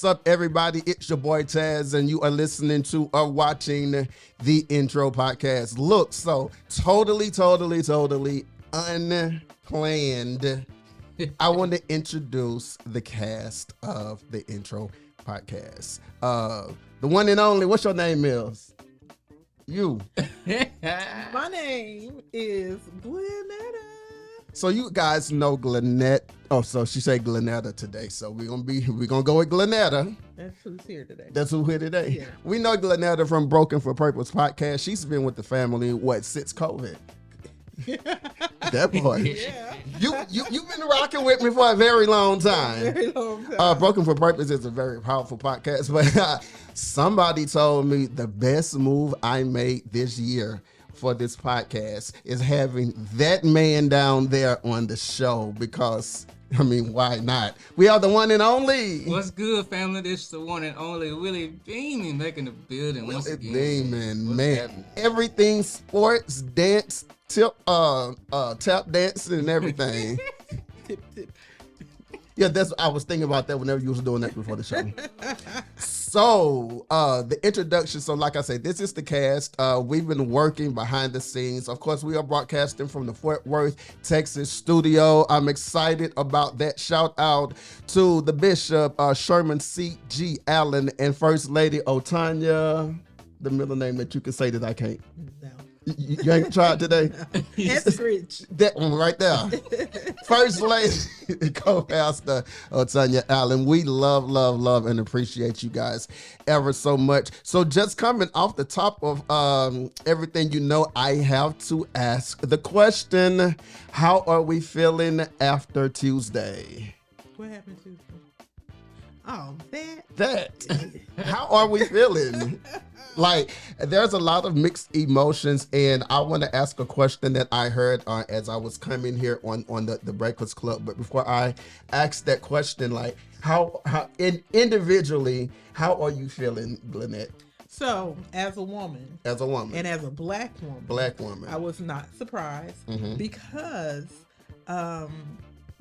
What's up, everybody? It's your boy Tazz, and you are listening to or watching the Intro Podcast. Look, so totally unplanned. I want to introduce the cast of the Intro Podcast. The one and only, what's your name, Mills? You. My name is Glennette. So you guys know Glennette. Oh, so she said Glennette today. So we're gonna go with Glennette. That's who's here today. That's who's here today. Yeah. We know Glennette from Broken for Purpose podcast. She's been with the family since COVID. That boy. Yeah. You've been rocking with me for a very long time. Very long time. Broken for Purpose is a very powerful podcast, but somebody told me the best move I made this year for this podcast is having that man down there on the show because, I mean, why not? We are the one and only. What's good, family? This is the one and only Willie Beamen back in the building once again. Beamen, man. Everything sports, dance, tap dancing and everything. Tip. Yeah, I was thinking about that whenever you was doing that before the show. So, the introduction. So, like I said, this is the cast. We've been working behind the scenes. Of course, we are broadcasting from the Fort Worth, Texas studio. I'm excited about that. Shout out to the Bishop, Sherman C.G. Allen, and First Lady Otanya, the middle name that you can say that I can't. No. You ain't tried today? Eskridge. That one right there. First Lady, co-pastor Otanya Allen. We love, and appreciate you guys ever so much. So just coming off the top of everything, you know, I have to ask the question, how are we feeling after Tuesday? What happened Tuesday? Oh, That. How are we feeling? Like, there's a lot of mixed emotions, and I want to ask a question that I heard as I was coming here on the Breakfast Club. But before I ask that question, like, how individually, how are you feeling, Glennette? So, as a woman. And as a black woman. I was not surprised because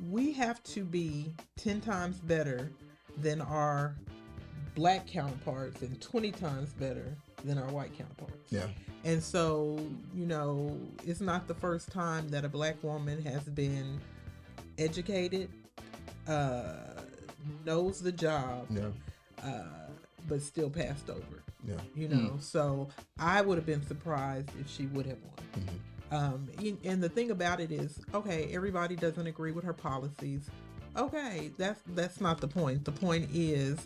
we have to be 10 times better than our black counterparts and 20 times better than our white counterparts. Yeah. And so, you know, it's not the first time that a black woman has been educated, knows the job, but still passed over. Yeah. You know, so I would have been surprised if she would have won. And the thing about it is, okay, everybody doesn't agree with her policies. Okay, that's not the point. The point is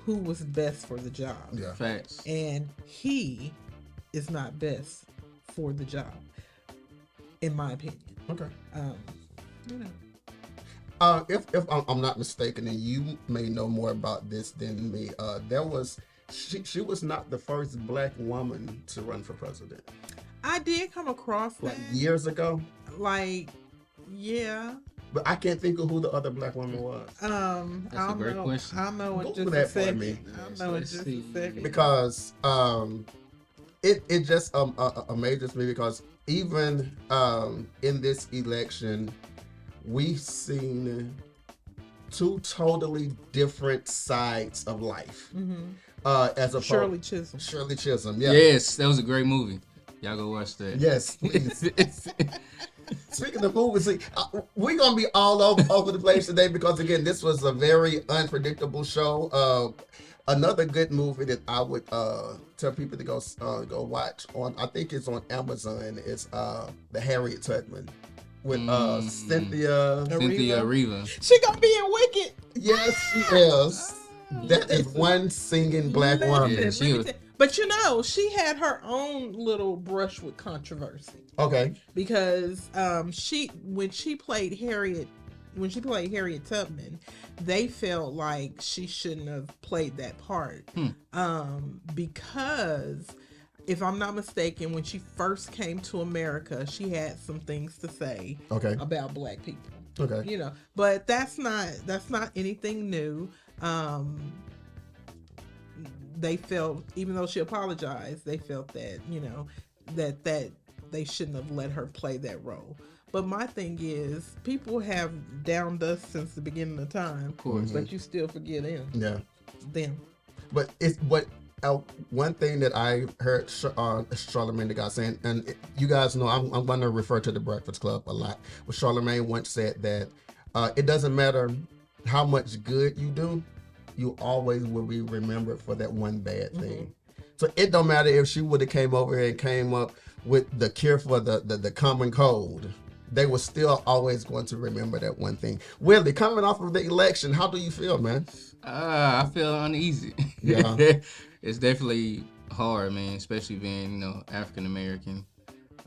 who was best for the job. Yeah. Facts. And he is not best for the job, in my opinion. Okay. You know. If I'm not mistaken, and you may know more about this than me, she was not the first black woman to run for president. I did come across that years ago. Yeah. But I can't think of who the other black woman was. That's a great question. I'll know in Google just that a for second. me. I'll know in just a second. Because it just amazes me because even in this election, we've seen two totally different sides of life. As a Shirley Chisholm. Shirley Chisholm, yeah. Yes, that was a great movie. Y'all go watch that. Yes, please. Speaking of movies, we're going to be all over the place today because, again, this was a very unpredictable show. Another good movie that I would tell people to go watch on, I think it's on Amazon, is The Harriet Tubman with Cynthia Erivo. She going to be in Wicked. Yes, she is. That is one singing black woman. Yeah, she was. But you know, she had her own little brush with controversy. Okay. Because when she played Harriet Tubman, they felt like she shouldn't have played that part. Because if I'm not mistaken, when she first came to America, she had some things to say about black people. Okay. You know, but that's not anything new. They felt, even though she apologized, they felt that, you know, that they shouldn't have let her play that role. But my thing is, people have downed us since the beginning of time. Of course. But you still forget him. Yeah. them. But one thing that I heard Charlamagne the guy saying, and you guys know I'm going to refer to the Breakfast Club a lot. But Charlamagne once said that it doesn't matter how much good you do, you always will be remembered for that one bad thing. So it don't matter if she would have came over here and came up with the cure for the common cold. They were still always going to remember that one thing. Willie, coming off of the election, how do you feel, man? I feel uneasy. Yeah. It's definitely hard, man, especially being, African American.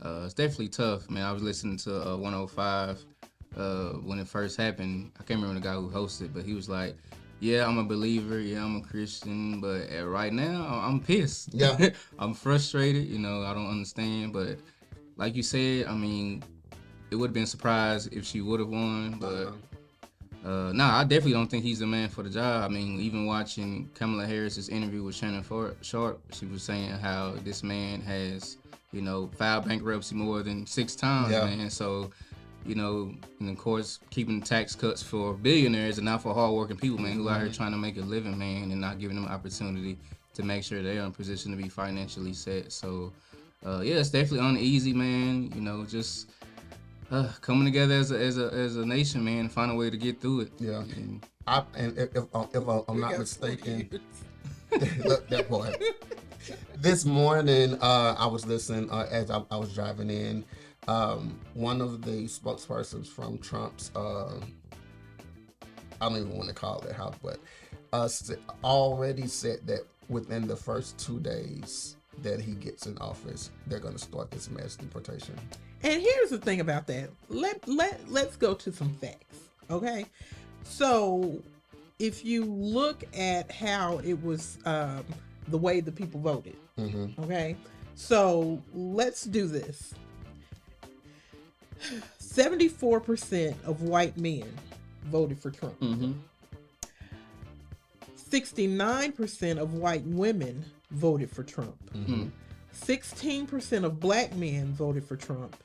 It's definitely tough, man. I was listening to 105 when it first happened. I can't remember the guy who hosted, but he was like, yeah, I'm a believer. Yeah, I'm a Christian. But right now, I'm pissed. Yeah. I'm frustrated. I don't understand. But like you said, I mean, it would have been a surprise if she would have won. But I definitely don't think he's the man for the job. I mean, even watching Kamala Harris's interview with Shannon Sharp, she was saying how this man has, filed bankruptcy more than 6 times, man. So, and of course, keeping tax cuts for billionaires and not for hardworking people, man, who out here trying to make a living, man, and not giving them opportunity to make sure they're in a position to be financially set. So, it's definitely uneasy, man. Just coming together as a nation, man, and find a way to get through it. Yeah. And if I'm not mistaken, look, that boy. This morning, I was listening as I was driving in. One of the spokespersons from Trump's, I don't even want to call it house, but already said that within the first 2 days that he gets in office, they're going to start this mass deportation. And here's the thing about that. Let's go to some facts, okay? So if you look at how it was, the way the people voted, okay? So let's do this. 74% of white men voted for Trump. 69% of white women voted for Trump. 16% of black men voted for Trump.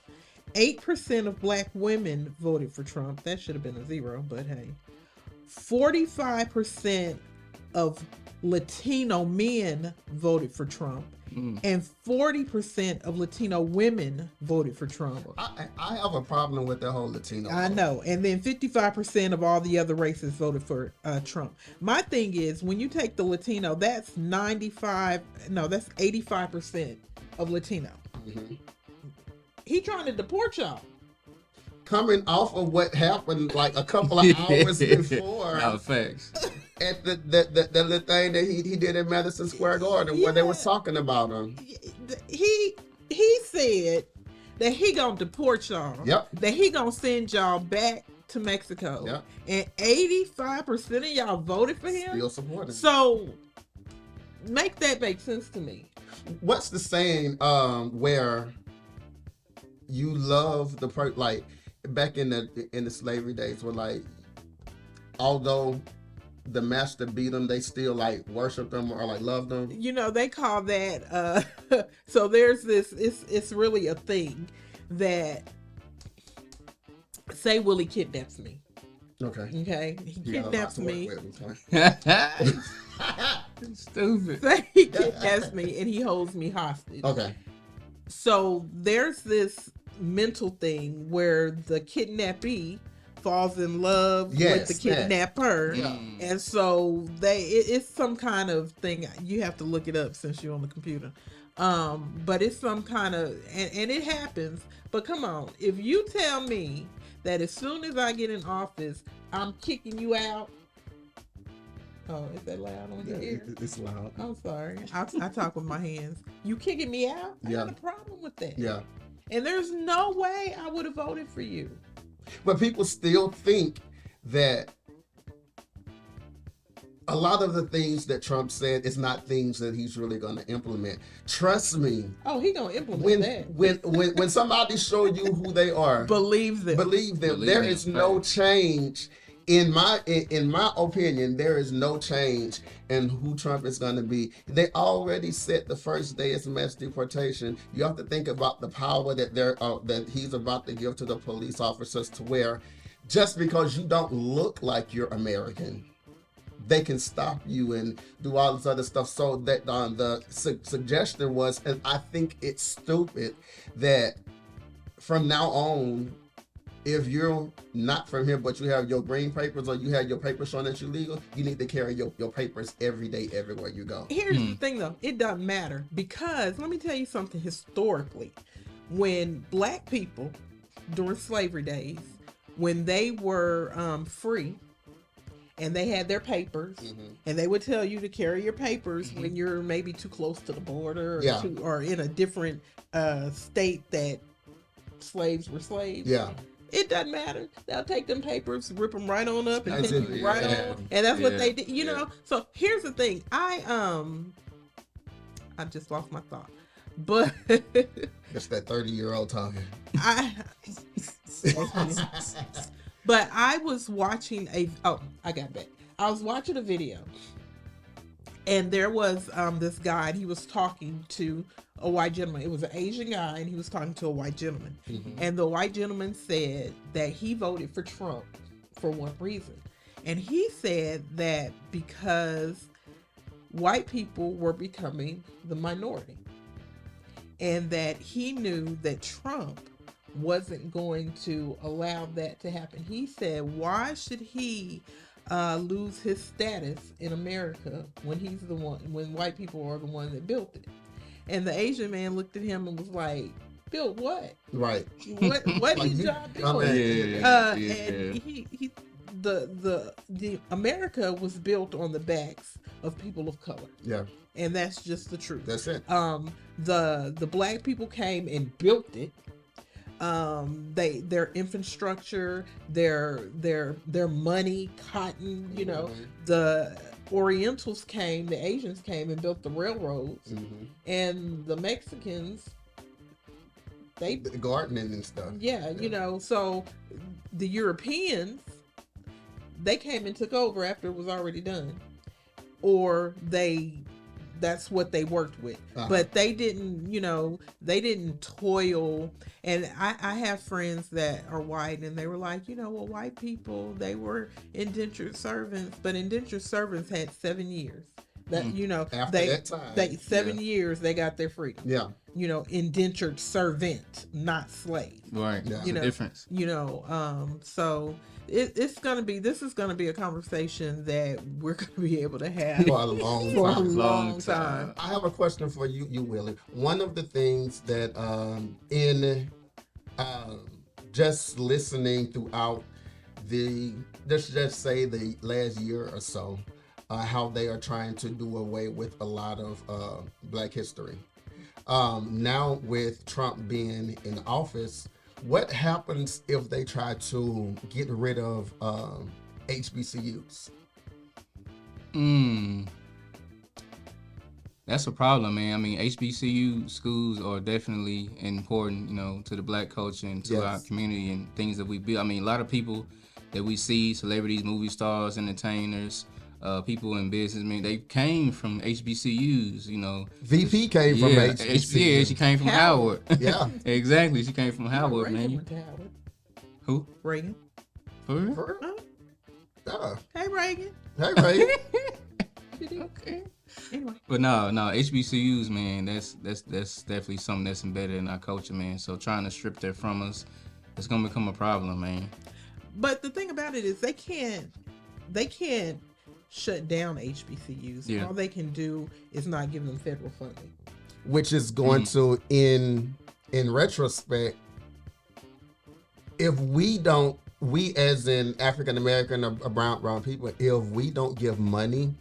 8% of black women voted for Trump. That should have been a 0, but hey. 45% of Latino men voted for Trump. And 40% of Latino women voted for Trump. I have a problem with the whole Latino. I know. And then 55% of all the other races voted for Trump. My thing is, when you take the Latino, that's 85% of Latino. He trying to deport y'all. Coming off of what happened like a couple of hours before. No, facts. At the thing that he did in Madison Square Garden where they were talking about him. He said that he gonna deport y'all. Yep. That he gonna send y'all back to Mexico. Yep. And 85% of y'all voted for him. Still supporting. So make that make sense to me. What's the saying where you love the like back in the slavery days where like although the master beat them, they still like worship them or like love them. They call that so there's this, it's really a thing that, say Willie kidnaps me. Okay. He kidnaps me. Stupid. Say he kidnaps me and he holds me hostage. Okay. So there's this mental thing where the kidnappee falls in love with the kidnapper, and so it's some kind of thing. You have to look it up since you're on the computer, but it's some kind of and it happens. But come on, if you tell me that as soon as I get in office I'm kicking you out. Oh, is that loud on your ear? It's loud. I'm sorry. I talk with my hands. You kicking me out? I got a problem with that. Yeah. And there's no way I would have voted for you. But people still think that a lot of the things that Trump said is not things that he's really going to implement. Trust me. Oh, he going to implement that. When somebody show you who they are, believe them. There is no change. In my opinion, there is no change in who Trump is going to be. They already set the first day as mass deportation. You have to think about the power that he's about to give to the police officers, to where just because you don't look like you're American they can stop you and do all this other stuff. So that the suggestion was, and I think it's stupid, that from now on, if you're not from here, but you have your green papers or you have your papers showing that you're legal, you need to carry your papers every day, everywhere you go. Here's the thing, though. It doesn't matter, because let me tell you something historically. When black people, during slavery days, when they were free and they had their papers, and they would tell you to carry your papers when you're maybe too close to the border or in a different state that slaves were slaves. Yeah. It doesn't matter. They'll take them papers, rip them right on up, and take them right on. And that's what they did, you know. So here's the thing. I just lost my thought. But it's that 30-year-old talking. But I was watching I got back. I was watching a video, and there was this guy, and he was talking to a white gentleman. It was an Asian guy, and he was talking to a white gentleman. And the white gentleman said that he voted for Trump for one reason. And he said that because white people were becoming the minority, and that he knew that Trump wasn't going to allow that to happen. He said, why should he lose his status in America when he's the one, when white people are the one that built it? And the Asian man looked at him and was like, built what? Right. What did y'all do? And he the America was built on the backs of people of color. Yeah. And that's just the truth. That's it. The black people came and built it. Their infrastructure, their money, cotton, you know, the Orientals came, the Asians came and built the railroads, and the Mexicans, the gardening and stuff. Yeah, you know, so the Europeans, they came and took over after it was already done, or that's what they worked with. But they didn't, you know, they didn't toil. And I have friends that are white, and they were like, you know, well, white people, they were indentured servants, but indentured servants had 7 years. That, you know, after that time, 7 years they got their freedom. Yeah. You know, indentured servant, not slave. Right. Yeah. You know, difference. You know, so this is gonna be a conversation that we're gonna be able to have for a long for time. a long time. I have a question for you, Willie. One of the things that in just listening throughout let's just say the last year or so, how they are trying to do away with a lot of Black history. Now with Trump being in office, what happens if they try to get rid of HBCUs? That's a problem, man. I mean, HBCU schools are definitely important, you know, to the Black culture and to our community and things that we build. I mean, a lot of people that we see, celebrities, movie stars, entertainers, people in business, I mean, they came from HBCUs, you know. VP came from HBCU. Yeah, she came from Howard. Yeah. Exactly, she came from Howard, Reagan man. went to Howard. Who? Reagan. For real? Hey, Reagan. Hey, Reagan. Okay. Anyway. But no, HBCUs, man, that's definitely something that's embedded in our culture, man. So trying to strip that from us, it's gonna become a problem, man. But the thing about it is they can't shut down HBCUs. Yeah. All they can do is not give them federal funding. Which is going to, in retrospect, if we as in African American or brown people, if we don't give money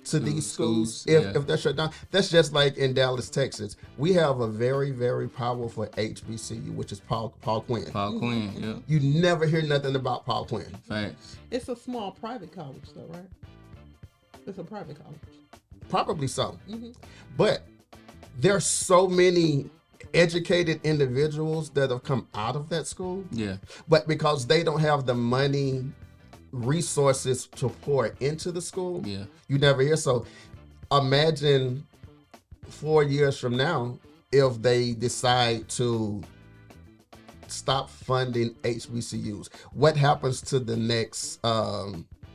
to these schools, if they're shut down, that's just like in Dallas, Texas. We have a very, very powerful HBCU, which is Paul Quinn. Paul Quinn, yeah. You never hear nothing about Paul Quinn. Facts. It's a small private college, though, right? It's a private college. Probably so. But there are so many educated individuals that have come out of that school. Yeah. But because they don't have the money, resources to pour into the school, you never hear. So imagine 4 years from now if they decide to stop funding HBCUs. What happens to the next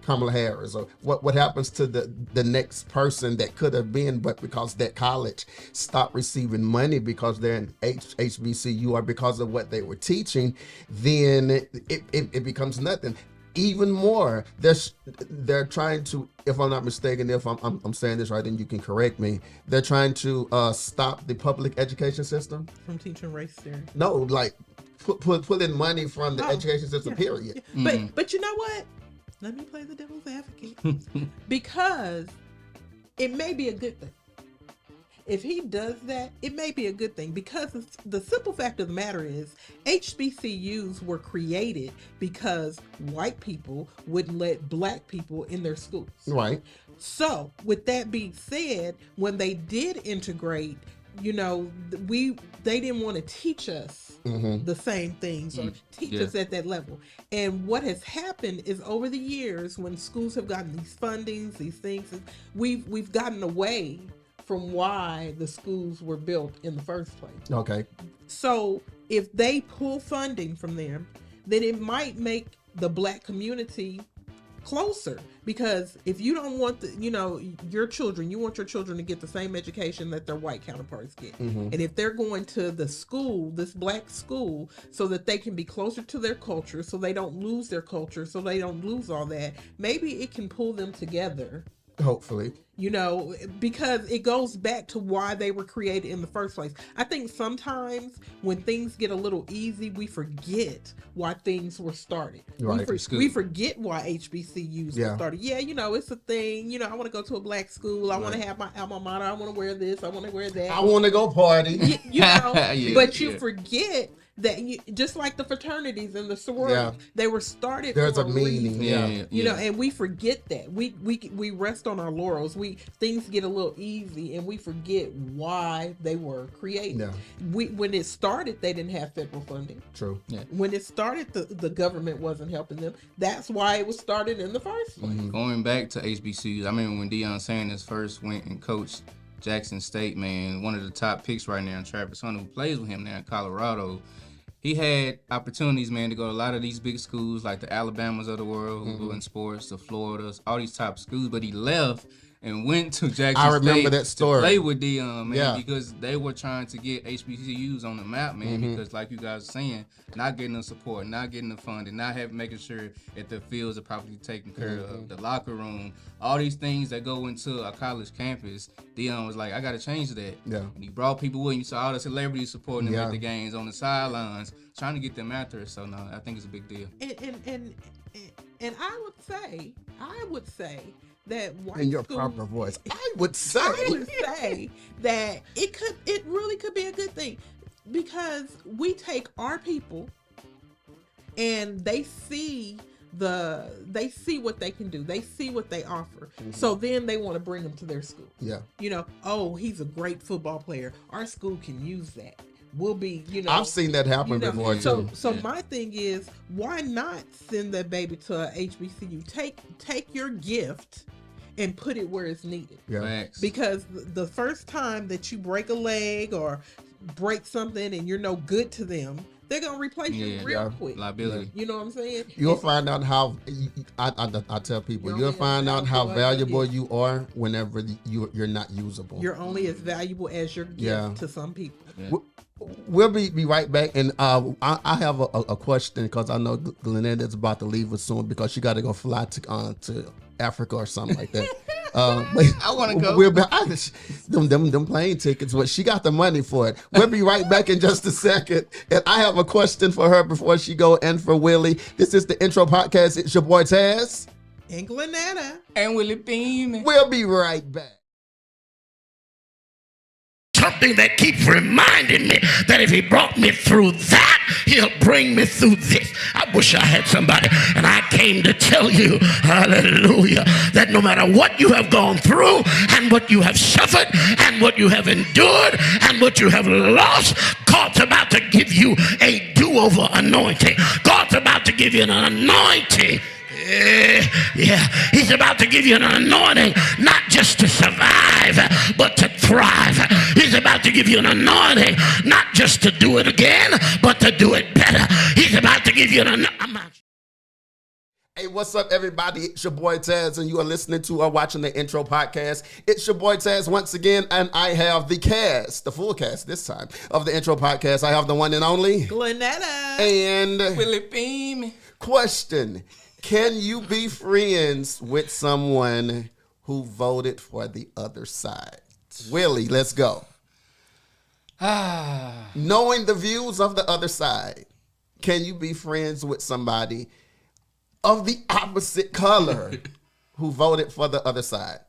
Kamala Harris, or what happens to the next person that could have been, but because that college stopped receiving money because they're in HBCU or because of what they were teaching, then it becomes nothing. Even more, they're trying to, if I'm not mistaken, if I'm saying this right, then you can correct me. They're trying to stop the public education system from teaching race theory. No, like pull in money from the education system. Period. Yeah. But you know what? Let me play the devil's advocate because it may be a good thing. If he does that, it may be a good thing because the simple fact of the matter is HBCUs were created because white people wouldn't let black people in their schools. Right. So with that being said, when they did integrate, you know, they didn't want to teach us the same things or teach us at that level. And what has happened is over the years, when schools have gotten these fundings, these things, we've gotten away from why the schools were built in the first place. Okay. So if they pull funding from them, then it might make the black community closer, because if you don't want your children, you want your children to get the same education that their white counterparts get. And if they're going to the school, this black school, so that they can be closer to their culture, so they don't lose their culture, so they don't lose all that, maybe it can pull them together. Hopefully. You know, because it goes back to why they were created in the first place. I think sometimes when things get a little easy, we forget why things were started. Right. We forget why HBCUs were started. Yeah, you know, it's a thing. You know, I want to go to a black school. I want to have my alma mater. I want to wear this. I want to wear that. I want to go party. You know, but you forget that just like the fraternities and the sororities, they were started. There's for a meaning. You know, and we forget that. We rest on our laurels. Things get a little easy, and we forget why they were created. When it started, they didn't have federal funding. True. When it started, the government wasn't helping them. That's why it was started in the first place. Going back to HBCUs, I remember when Deion Sanders first went and coached Jackson State, man, one of the top picks right now, Travis Hunter, who plays with him now in Colorado. He had opportunities, man, to go to a lot of these big schools like the Alabamas of the world who go in sports, the Floridas, all these top schools, but he left and went to Jackson I remember State that story. to play with Deion, man, because they were trying to get HBCUs on the map, man, because like you guys are saying, not getting the support, not getting the funding, not making sure that the fields are properly taken care of, the locker room, all these things that go into a college campus. Deion was like, I got to change that. And he brought people with him. You saw all the celebrities supporting him at the games, on the sidelines, trying to get them out there. So, no, I think it's a big deal. And I would say that white in your schools, proper voice, I would say that it really could be a good thing, because we take our people and they see what they can do. They see what they offer. So then they want to bring them to their school. You know, oh, he's a great football player. Our school can use that. We'll be, you know. I've seen that happen before too. So my thing is, why not send that baby to a HBCU? Take your gift and put it where it's needed. Because the first time that you break a leg or break something and you're no good to them, they're gonna replace you real quick. Liability. You know what I'm saying? You'll find out how. I tell people, you'll find out how valuable you are whenever you're not usable. You're only as valuable as your gift to some people. We'll be right back, and I have a question, because I know Glennette is about to leave us soon because she got to go fly to Africa or something like that. I want to go. We'll be them plane tickets, but she got the money for it. We'll be right back in just a second, and I have a question for her before she go, and for Willie. This is the intro podcast. It's your boy Tazz and Glennette and Willie Beamen. We'll be right back. Something that keeps reminding me that if he brought me through that, he'll bring me through this. I wish I had somebody, and I came to tell you, hallelujah, that no matter what you have gone through and what you have suffered and what you have endured and what you have lost, God's about to give you a do-over anointing. God's about to give you an anointing. He's about to give you an anointing, not just to survive, but to thrive. He's about to give you an anointing, not just to do it again, but to do it better. He's about to give you an anointing. Hey, what's up, everybody? It's your boy Tazz, and you are listening to or watching the Intro Podcast. It's your boy Tazz once again, and I have the cast, the full cast this time, of the Intro Podcast. I have the one and only Glennette and Willie Beamen. Question: can you be friends with someone who voted for the other side? Willie, let's go. Knowing the views of the other side, can you be friends with somebody of the opposite color who voted for the other side?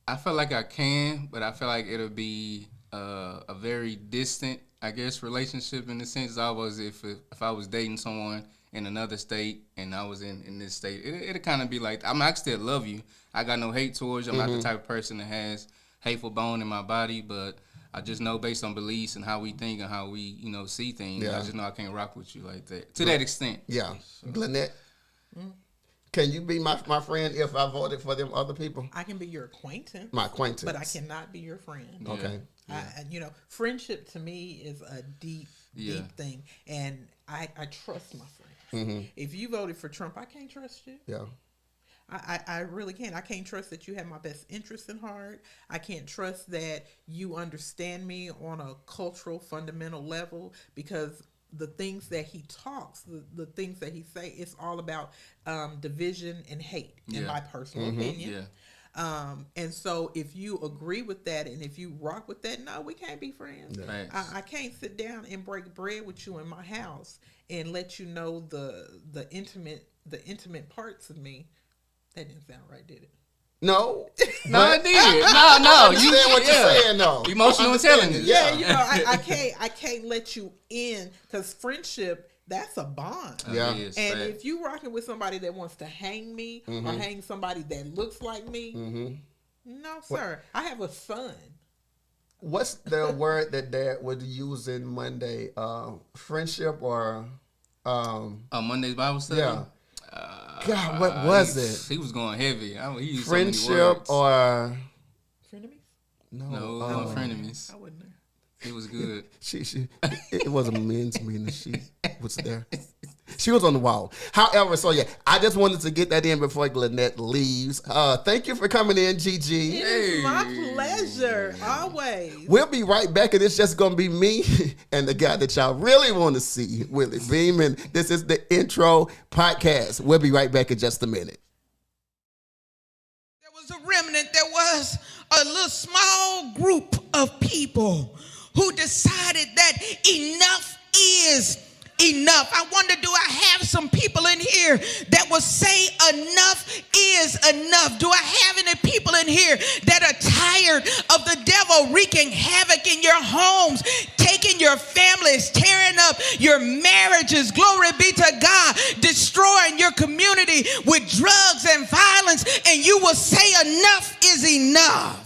I feel like I can, but I feel like it'll be a very distant, I guess, relationship in the sense I was if I was dating someone in another state and I was in this state, it'll kind of be like, I mean, I still love you. I got no hate towards you. I'm not the type of person that has hateful bone in my body, but I just know based on beliefs and how we think and how we, see things, I just know I can't rock with you like that. To that extent. Yeah. So. Glennette, can you be my friend if I voted for them other people? I can be your acquaintance. My acquaintance. But I cannot be your friend. Okay. Yeah. Friendship to me is a deep thing. And I trust my friends. Mm-hmm. If you voted for Trump, I can't trust you. Yeah. I really can't. I can't trust that you have my best interest in heart. I can't trust that you understand me on a cultural fundamental level, because the things that he talks, the things that he say, it's all about division and hate, in my personal opinion. Yeah. And so if you agree with that and if you rock with that, no, we can't be friends. Right. I can't sit down and break bread with you in my house and let you know the intimate parts of me. That didn't sound right, did it? No. No, it did. No. You said what you're saying, though. Emotional intelligence. Yeah, I can't let you in, because friendship, that's a bond. Yeah. And if you rocking with somebody that wants to hang me or hang somebody that looks like me, no, sir. I have a son. What's the word that Dad would use in Monday? Friendship or Monday's Bible study? Yeah. God, what was it? He was going heavy. He used friendship so many words. or frenemies? No, frenemies. I wouldn't know. It was good. It was a men's meeting. She was there. She was on the wall. However, I just wanted to get that in before Glennette leaves. Thank you for coming in, Gigi. It is my pleasure, always. We'll be right back, and it's just going to be me and the guy that y'all really want to see, Willie Beamen. This is the Intro Podcast. We'll be right back in just a minute. There was a remnant. There was a little small group of people who decided that enough is enough. I wonder, do I have some people in here that will say enough is enough? Do I have any people in here that are tired of the devil wreaking havoc in your homes, taking your families, tearing up your marriages, glory be to God, destroying your community with drugs and violence, and you will say enough is enough?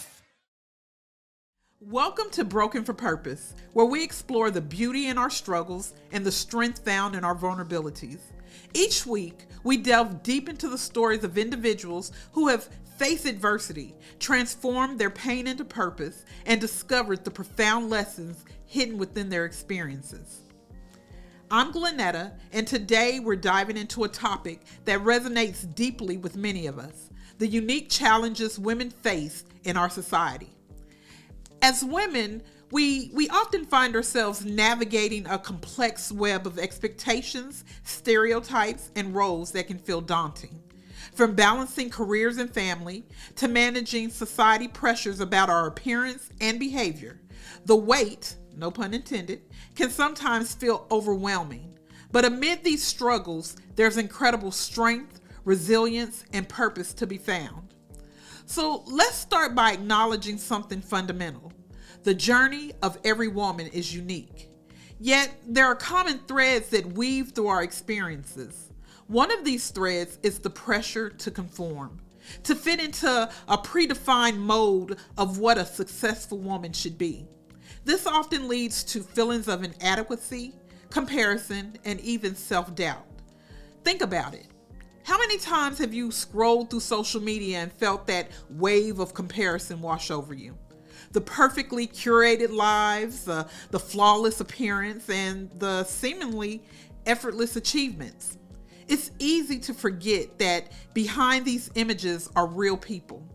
Welcome to Broken for Purpose, where we explore the beauty in our struggles and the strength found in our vulnerabilities. Each week, we delve deep into the stories of individuals who have faced adversity, transformed their pain into purpose, and discovered the profound lessons hidden within their experiences. I'm Glennette, and today we're diving into a topic that resonates deeply with many of us: the unique challenges women face in our society. As women, we often find ourselves navigating a complex web of expectations, stereotypes, and roles that can feel daunting. From balancing careers and family to managing society pressures about our appearance and behavior, the weight, no pun intended, can sometimes feel overwhelming. But amid these struggles, there's incredible strength, resilience, and purpose to be found. So let's start by acknowledging something fundamental. The journey of every woman is unique. Yet there are common threads that weave through our experiences. One of these threads is the pressure to conform, to fit into a predefined mold of what a successful woman should be. This often leads to feelings of inadequacy, comparison, and even self-doubt. Think about it. How many times have you scrolled through social media and felt that wave of comparison wash over you? The perfectly curated lives, the flawless appearance, and the seemingly effortless achievements. It's easy to forget that behind these images are real people,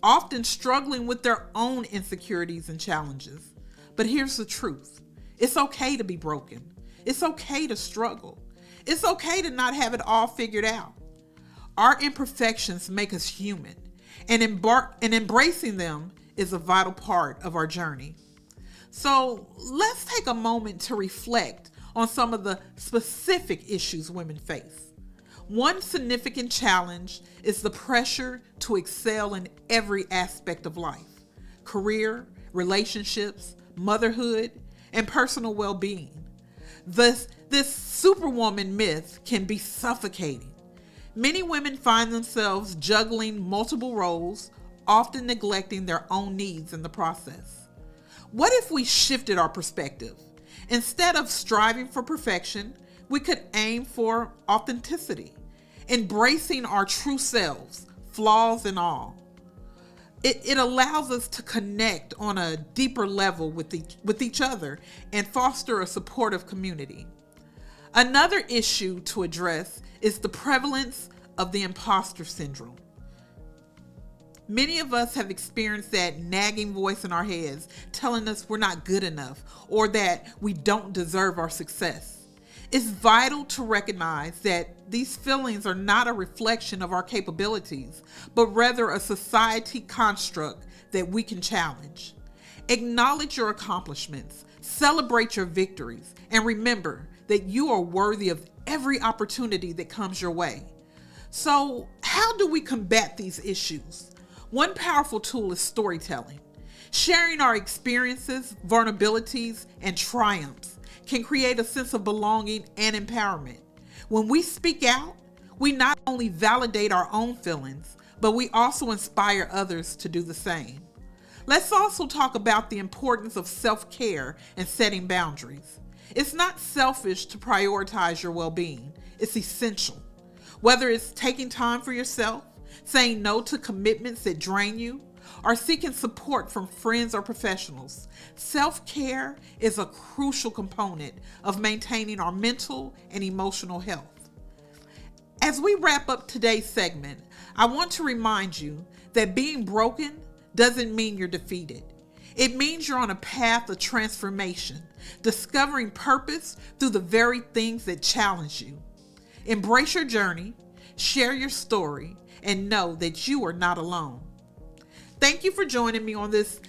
often struggling with their own insecurities and challenges. But here's the truth. It's okay to be broken. It's okay to struggle. It's okay to not have it all figured out. Our imperfections make us human, and embracing them is a vital part of our journey. So let's take a moment to reflect on some of the specific issues women face. One significant challenge is the pressure to excel in every aspect of life: career, relationships, motherhood, and personal well-being. This superwoman myth can be suffocating. Many women find themselves juggling multiple roles, often neglecting their own needs in the process. What if we shifted our perspective? Instead of striving for perfection, we could aim for authenticity, embracing our true selves, flaws and all. It allows us to connect on a deeper level with each other and foster a supportive community. Another issue to address is the prevalence of the imposter syndrome. Many of us have experienced that nagging voice in our heads telling us we're not good enough or that we don't deserve our success. It's vital to recognize that these feelings are not a reflection of our capabilities, but rather a society construct that we can challenge. Acknowledge your accomplishments, celebrate your victories, and remember that you are worthy of every opportunity that comes your way. So, how do we combat these issues? One powerful tool is storytelling. Sharing our experiences, vulnerabilities, and triumphs can create a sense of belonging and empowerment. When we speak out, we not only validate our own feelings, but we also inspire others to do the same. Let's also talk about the importance of self-care and setting boundaries. It's not selfish to prioritize your well-being. It's essential. Whether it's taking time for yourself, saying no to commitments that drain you, or seeking support from friends or professionals, self-care is a crucial component of maintaining our mental and emotional health. As we wrap up today's segment, I want to remind you that being broken doesn't mean you're defeated. It means you're on a path of transformation, discovering purpose through the very things that challenge you. Embrace your journey, share your story, and know that you are not alone. Thank you for joining me on this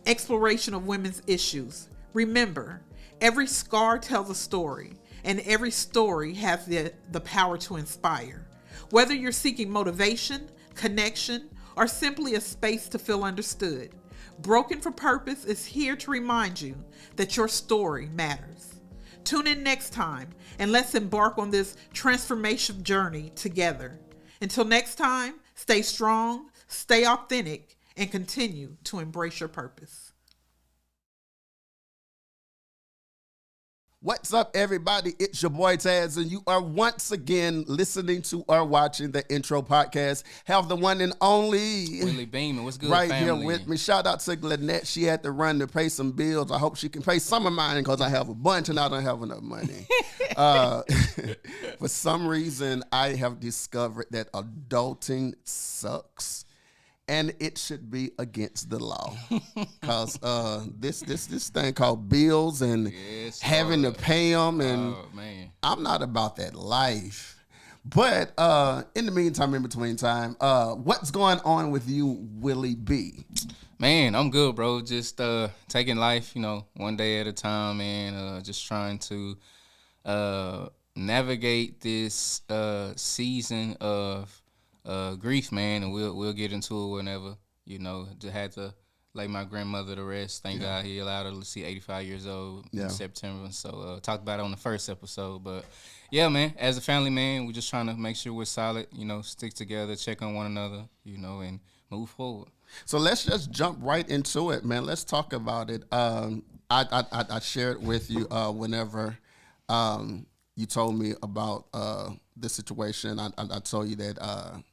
exploration of women's issues. Remember, every scar tells a story, and every story has the power to inspire. Whether you're seeking motivation, connection, or simply a space to feel understood, Broken for Purpose is here to remind you that your story matters. Tune in next time, and let's embark on this transformation journey together. Until next time, stay strong, stay authentic, and continue to embrace your purpose. What's up, everybody? It's your boy Tazz, and you are once again listening to or watching the Intro Podcast. Have the one and only Willie Beamen. What's good, right family? here with me. Shout out to Glennette. She had to run to pay some bills. I hope she can pay some of mine because I have a bunch and I don't have enough money. For some reason, I have discovered that adulting sucks. And it should be against the law, cause this thing called bills and having to pay them, and I'm not about that life. But in the meantime, in between time, what's going on with you, Willie B? Man, I'm good, bro. Just taking life, one day at a time, and just trying to navigate this season of grief, man, and we'll get into it whenever. Just had to lay my grandmother to rest. Thank God he allowed her to see 85 years old in September. So talked about it on the first episode. But yeah, man, as a family, man, we're just trying to make sure we're solid, stick together, check on one another, and move forward. So let's just jump right into it, man. Let's talk about it. I shared with you whenever you told me about the situation. I told you that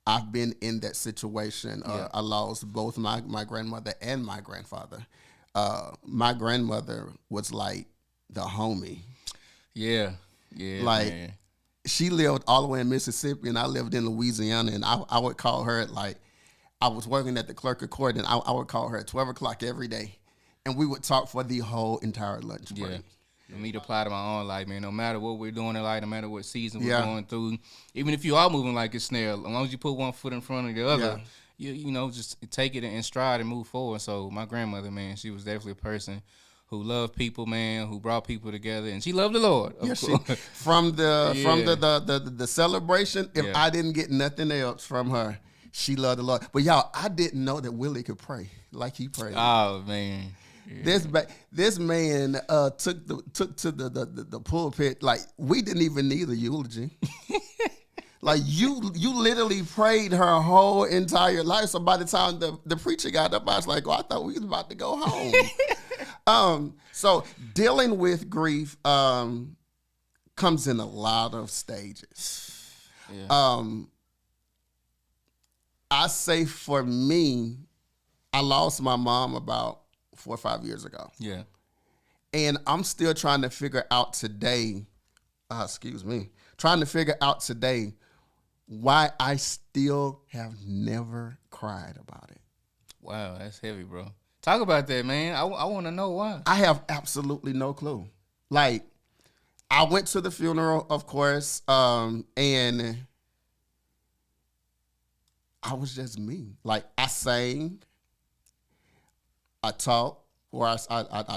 I've been in that situation. I lost both my grandmother and my grandfather. My grandmother was like the homie. Yeah, like man. she lived all the way in Mississippi, and I lived in Louisiana, and I would call her at like, I was working at the clerk of court, and I would call her at 12 o'clock every day, and we would talk for the whole entire lunch break. For me to apply to my own life, man, no matter what we're doing in life, no matter what season we're going through, even if you are moving like a snail, as long as you put one foot in front of the other, you know, just take it in stride and move forward. So my grandmother, man, she was definitely a person who loved people, man, who brought people together, and she loved the Lord. From the celebration, if I didn't get nothing else from her, she loved the Lord. But y'all, I didn't know that Willie could pray like he prayed. Oh man. Yeah. This man took to the pulpit like we didn't even need a eulogy. Like you literally prayed her whole entire life. So by the time the preacher got up, I was like, oh, I thought we was about to go home. So dealing with grief comes in a lot of stages. Yeah. I say for me, I lost my mom about 4 or 5 years ago. Yeah. And I'm still trying to figure out today, trying to figure out today why I still have never cried about it. Wow, that's heavy, bro. Talk about that, man. I want to know why. I have absolutely no clue. Like, I went to the funeral, of course, and I was just me. Like, I sang, I talked, or I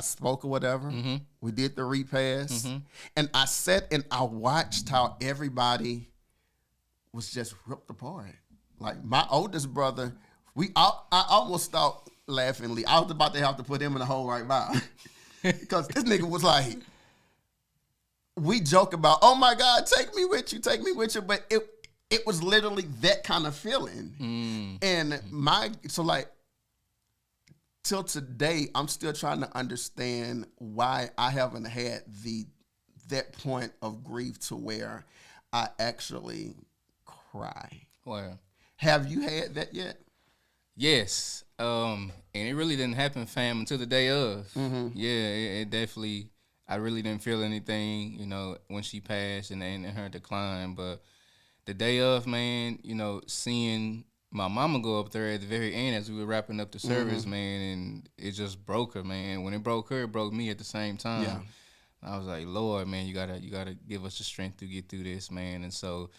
spoke or whatever. Mm-hmm. We did the repast. Mm-hmm. And I sat and I watched how everybody was just ripped apart. Like, my oldest brother, I almost thought laughingly, I was about to have to put him in the hole right now. Because this nigga was like, we joke about, oh my God, take me with you. But it was literally that kind of feeling. Mm. And till today, I'm still trying to understand why I haven't had that point of grief to where I actually cry. Wow. Have you had that yet? Yes. And it really didn't happen, fam, until the day of. Mm-hmm. Yeah, it definitely, I really didn't feel anything, you know, when she passed and her decline. But the day of, man, you know, seeing my mama go up there at the very end as we were wrapping up the service, mm-hmm. man, and it just broke her, man. When it broke her, it broke me at the same time. Yeah. I was like, Lord, man, you gotta give us the strength to get through this, man. And so,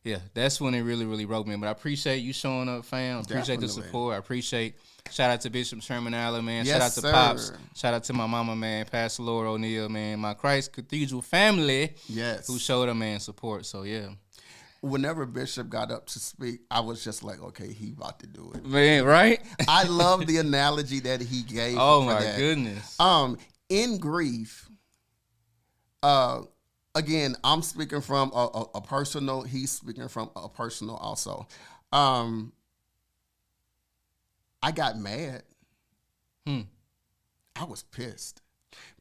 yeah, that's when it really, really broke me. But I appreciate you showing up, fam. I appreciate the support. I appreciate, shout out to Bishop Sherman Allen, man. Yes, shout out to sir. Pops. Shout out to my mama, man, Pastor Laura O'Neal, man. My Christ Cathedral family, yes, who showed her, man, support. So, yeah. Whenever Bishop got up to speak, I was just like, okay, he about to do it. Man, right? I love the analogy that he gave. Oh, my goodness. In grief, again, I'm speaking from a personal, he's speaking from a personal also. I got mad. I was pissed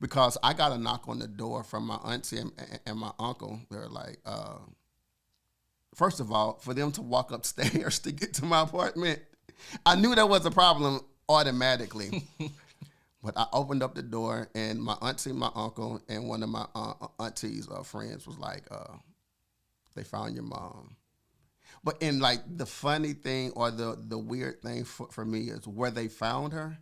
because I got a knock on the door from my auntie and my uncle. They're like, first of all, for them to walk upstairs to get to my apartment, I knew there was a problem automatically. But I opened up the door, and my auntie, my uncle, and one of my auntie's friends was like, they found your mom. But in like the funny thing or the weird thing for me is where they found her,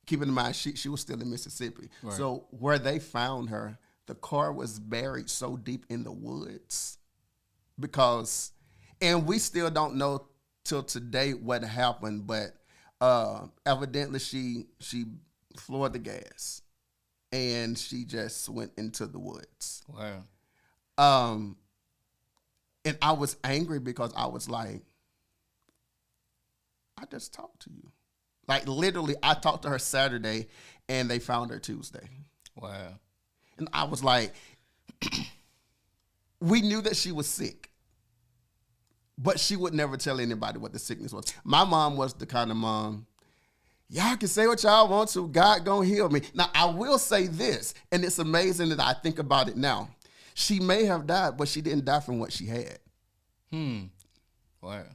keeping in mind she was still in Mississippi. Right. So where they found her, the car was buried so deep in the woods. Because, and we still don't know till today what happened, but evidently she floored the gas and she just went into the woods. Wow. And I was angry because I was like, I just talked to you. Like literally, I talked to her Saturday and they found her Tuesday. Wow. And I was like, we knew that she was sick. But she would never tell anybody what the sickness was. My mom was the kind of mom, y'all can say what y'all want to, God gonna heal me. Now, I will say this, and it's amazing that I think about it now. She may have died, but she didn't die from what she had. Wow.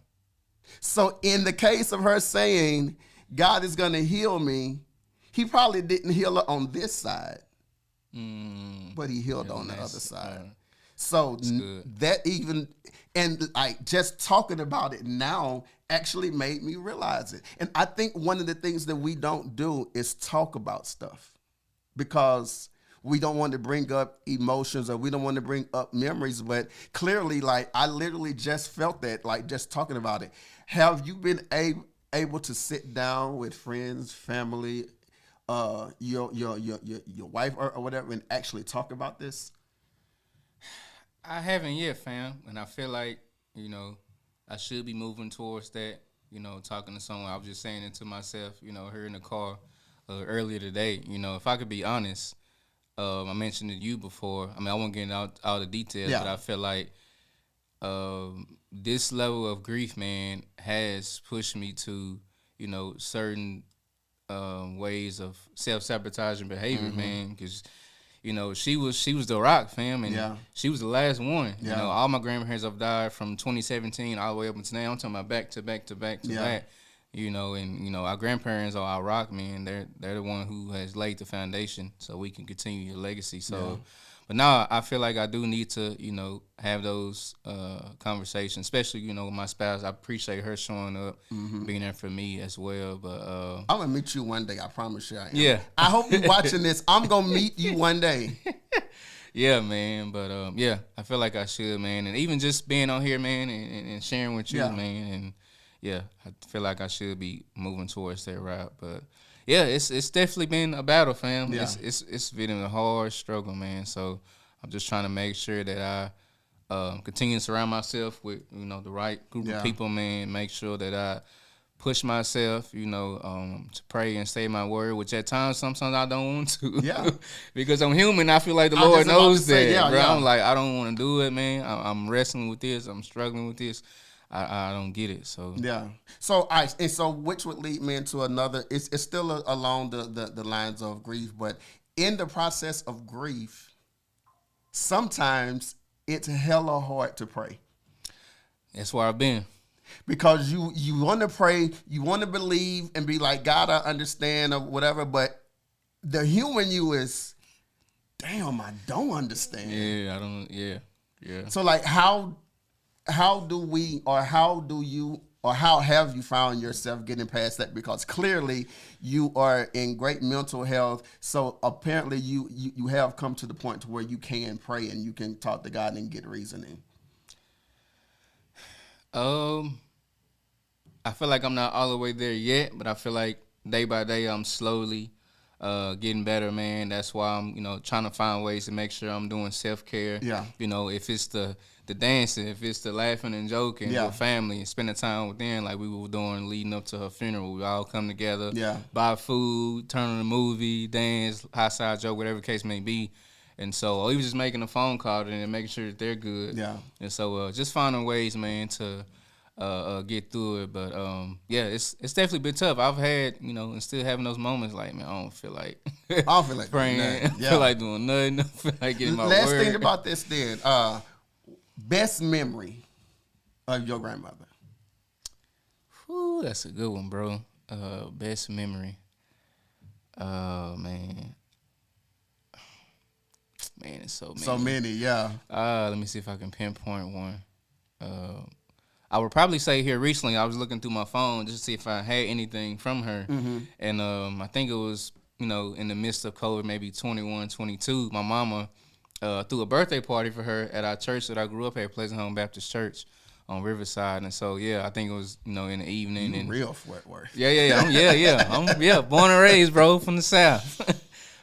So in the case of her saying, God is gonna heal me, he probably didn't heal her on this side, but he healed on the other side. So good. that even, and like just talking about it now actually made me realize it. And I think one of the things that we don't do is talk about stuff because we don't want to bring up emotions or we don't want to bring up memories. But clearly, like I literally just felt that, like just talking about it. Have you been able to sit down with friends, family, your wife or whatever, and actually talk about this? I haven't yet, fam, and I feel like, you know, I should be moving towards that, you know, talking to someone. I was just saying it to myself, you know, here in the car earlier today. You know, if I could be honest, I mentioned to you before. I mean, I won't get into all the details, but I feel like this level of grief, man, has pushed me to, you know, certain ways of self-sabotaging behavior, man, because you know, she was the rock, fam, and she was the last one. You know, all my grandparents have died from 2017 all the way up until now. I'm talking about back to back to back to back. You know, and you know, our grandparents are our rock, man. They're the one who has laid the foundation so we can continue your legacy. So, but now I feel like I do need to, you know, have those conversations, especially, you know, with my spouse. I appreciate her showing up, being there for me as well. But I'm gonna meet you one day. I promise you. I am. Yeah. I hope you're watching this. I'm gonna meet you one day. Yeah, man. But yeah, I feel like I should, man. And even just being on here, man, and sharing with you, man. And yeah, I feel like I should be moving towards that route. But yeah, it's definitely been a battle, fam. Yeah. It's been a hard struggle, man. So I'm just trying to make sure that I continue to surround myself with, you know, the right group of people, man. Make sure that I push myself, you know, to pray and say my word, which at times sometimes I don't want to. Yeah. Because I'm human. I feel like the Lord knows that, bro. I'm like, I don't want to do it, man. I'm wrestling with this. I'm struggling with this. I don't get it. So So and so which would lead me into another. It's still along the lines of grief, but in the process of grief, sometimes it's hella hard to pray. That's where I've been. Because you want to pray, you want to believe and be like, God, I understand or whatever, but the human you is, damn, I don't understand. Yeah, I don't. Yeah. So like, how do we, or how do you, or how have you found yourself getting past that? Because clearly you are in great mental health. So apparently you have come to the point to where you can pray and you can talk to God and get reasoning. I feel like I'm not all the way there yet, but I feel like day by day I'm slowly getting better, man. That's why I'm, you know, trying to find ways to make sure I'm doing self-care. Yeah. You know, if it's the dancing, if it's the laughing and joking with family and spending time with them like we were doing leading up to her funeral. We all come together, buy food, turn on a movie, dance, high side joke, whatever the case may be. And so, or even just making a phone call to them and making sure that they're good. Yeah. And so, just finding ways, man, to get through it. But yeah, it's definitely been tough. I've had, you know, and still having those moments like, man, I don't feel like praying. I feel like doing nothing. I feel like getting my word. Let's think about this then. Best memory of your grandmother. Whew, that's a good one, bro. Best memory. Man, it's so many. So many, yeah. Let me see if I can pinpoint one. I would probably say here recently, I was looking through my phone just to see if I had anything from her. Mm-hmm. And I think it was, you know, in the midst of COVID, maybe 21, 22, my mama threw a birthday party for her at our church that I grew up at, Pleasant Home Baptist Church on Riverside. And so, yeah, I think it was, you know, in the evening. You real Fort Worth. Yeah. I'm born and raised, bro, from the South.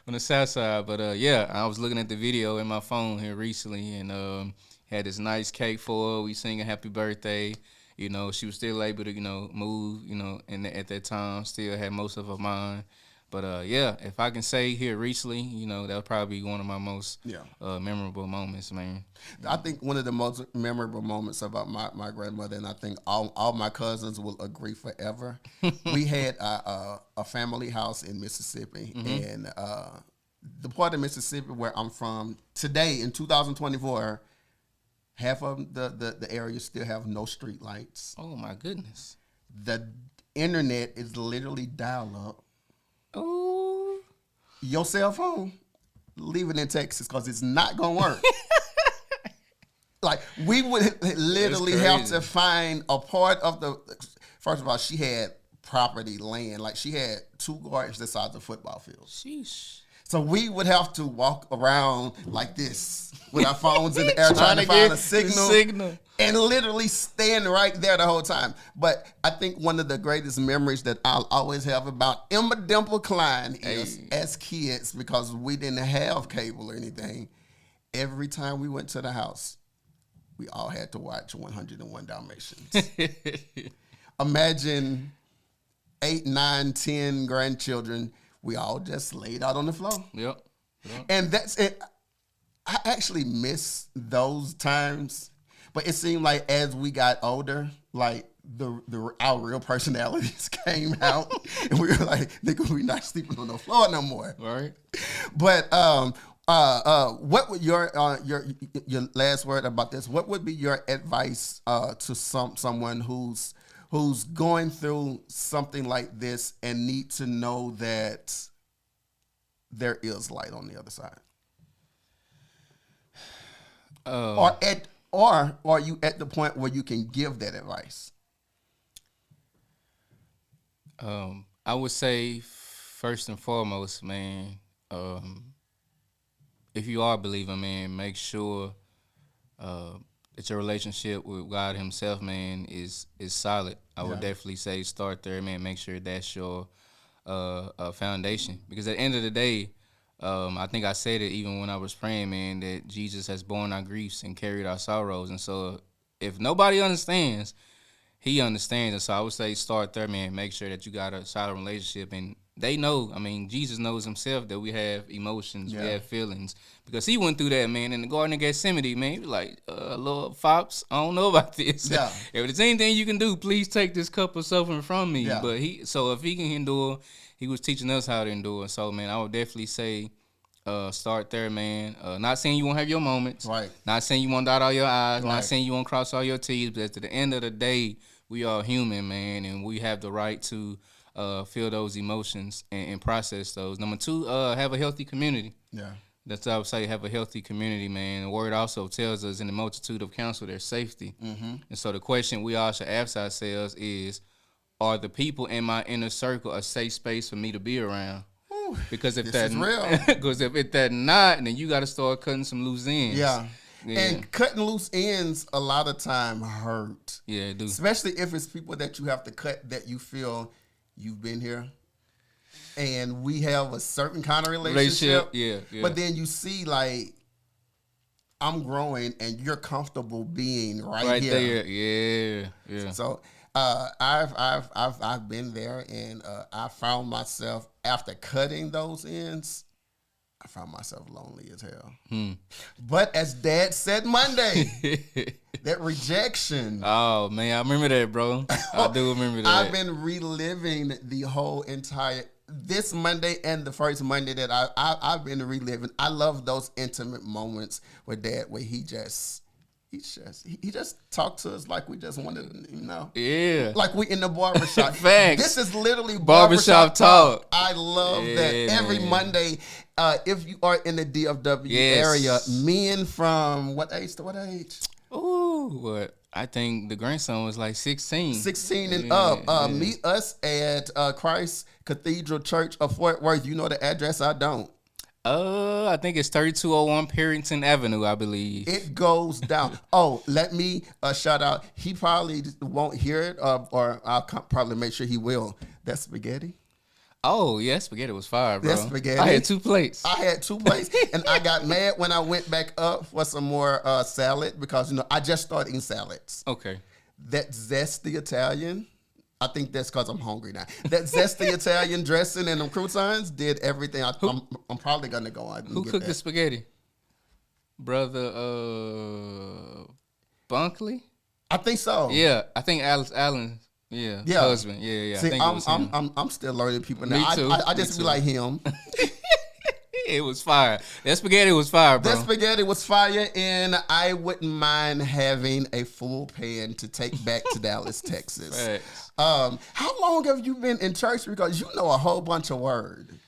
On the South Side. But, yeah, I was looking at the video in my phone here recently and had this nice cake for her. We singing happy birthday. You know, she was still able to, you know, move, you know, and at that time still had most of her mind. But, yeah, if I can say here recently, you know, that would probably be one of my most memorable moments, man. I think one of the most memorable moments about my grandmother, and I think all my cousins will agree forever, we had a family house in Mississippi. Mm-hmm. And the part of Mississippi where I'm from today in 2024, half of the area still have no street lights. Oh, my goodness. The internet is literally dial-up. Oh. Your cell phone, leave it in Texas because it's not going to work. we would literally That's have crazy. to find a part of the. First of all, she had property, land, like she had 2 gardens the size of football fields. Sheesh. So we would have to walk around like this with our phones in the air trying to find a signal. And literally stand right there the whole time. But I think one of the greatest memories that I'll always have about Emma Dimple Klein is as kids, because we didn't have cable or anything, every time we went to the house, we all had to watch 101 Dalmatians. Imagine 8, 9, 10 grandchildren. We all just laid out on the floor. Yep. And that's it. I actually miss those times, but it seemed like as we got older, like our real personalities came out, and we were like, nigga, we not sleeping on the floor no more. Right. But what would your last word about this? What would be your advice to someone who's going through something like this and need to know that there is light on the other side? Or are you at the point where you can give that advice? I would say first and foremost, man, if you are a believer, man, make sure that your relationship with God Himself, man, is solid. I would definitely say start there, man. Make sure that's your foundation, because at the end of the day, I think I said it even when I was praying, man, that Jesus has borne our griefs and carried our sorrows. And so if nobody understands, He understands. And so I would say start there, man. Make sure that you got a solid relationship. And they know, I mean, Jesus knows Himself that we have emotions, we have feelings. Because He went through that, man, in the Garden of Gethsemane, man. He was like, Lord, Fops, I don't know about this. Yeah. If there's anything you can do, please take this cup of suffering from me. Yeah. But so if He can endure, He was teaching us how to endure. So, man, I would definitely say start there, man. Not saying you won't have your moments. Right. Not saying you won't dot all your I's. Right. Not saying you won't cross all your T's. But at the end of the day, we are human, man, and we have the right to feel those emotions and process those. Number 2, have a healthy community. Yeah. That's what I would say, have a healthy community, man. The word also tells us in the multitude of counsel there's safety. Mm-hmm. And so the question we all should ask ourselves is, are the people in my inner circle a safe space for me to be around? Whew, Because if this is real. because if that not, then you got to start cutting some loose ends. Yeah. Yeah. And cutting loose ends a lot of time hurt. Yeah, it do. Especially if it's people that you have to cut that you feel you've been here. And we have a certain kind of relationship. Yeah. But then you see, like, I'm growing and you're comfortable being right here. there. Yeah. So I've been there, and I found myself, after cutting those ends, I found myself lonely as hell. But as Dad said Monday, that rejection. Oh man, I remember that, bro. I do remember that. I've been reliving the whole entire this Monday and the first Monday that I've been reliving. I love those intimate moments with Dad, where he just talked to us like we just wanted, Yeah. like we in the barbershop. Facts. This is literally Barbershop talk. I love that. Every man. Monday, if you are in the DFW Yes. area, men from what age to what age? Ooh, what? I think the grandson was like 16. 16 and up. Meet us at Christ Cathedral Church of Fort Worth. You know the address? I don't. I think it's 3201 Parrington Avenue, I believe. It goes down. Oh, let me shout out. He probably won't hear it, or I'll probably make sure he will. That spaghetti. Oh, yeah, spaghetti was fire, bro. That spaghetti. I had 2 plates. I had 2 plates, and I got mad when I went back up for some more salad, because I just started eating salads. Okay. That zesty Italian, I think that's because I'm hungry now. That zesty Italian dressing and them croutons did everything. I'm probably gonna go out and Who get cooked that. the spaghetti? Brother Bunkley? I think so. Yeah, I think Allen. Yeah, Yeah. husband. Yeah. See, I think it was him. I'm still learning people now. Me too. I Me just be too. like him. It was fire. That spaghetti was fire, bro. That spaghetti was fire, and I wouldn't mind having a full pan to take back to Dallas, Texas. Facts. How long have you been in church? Because you know a whole bunch of word.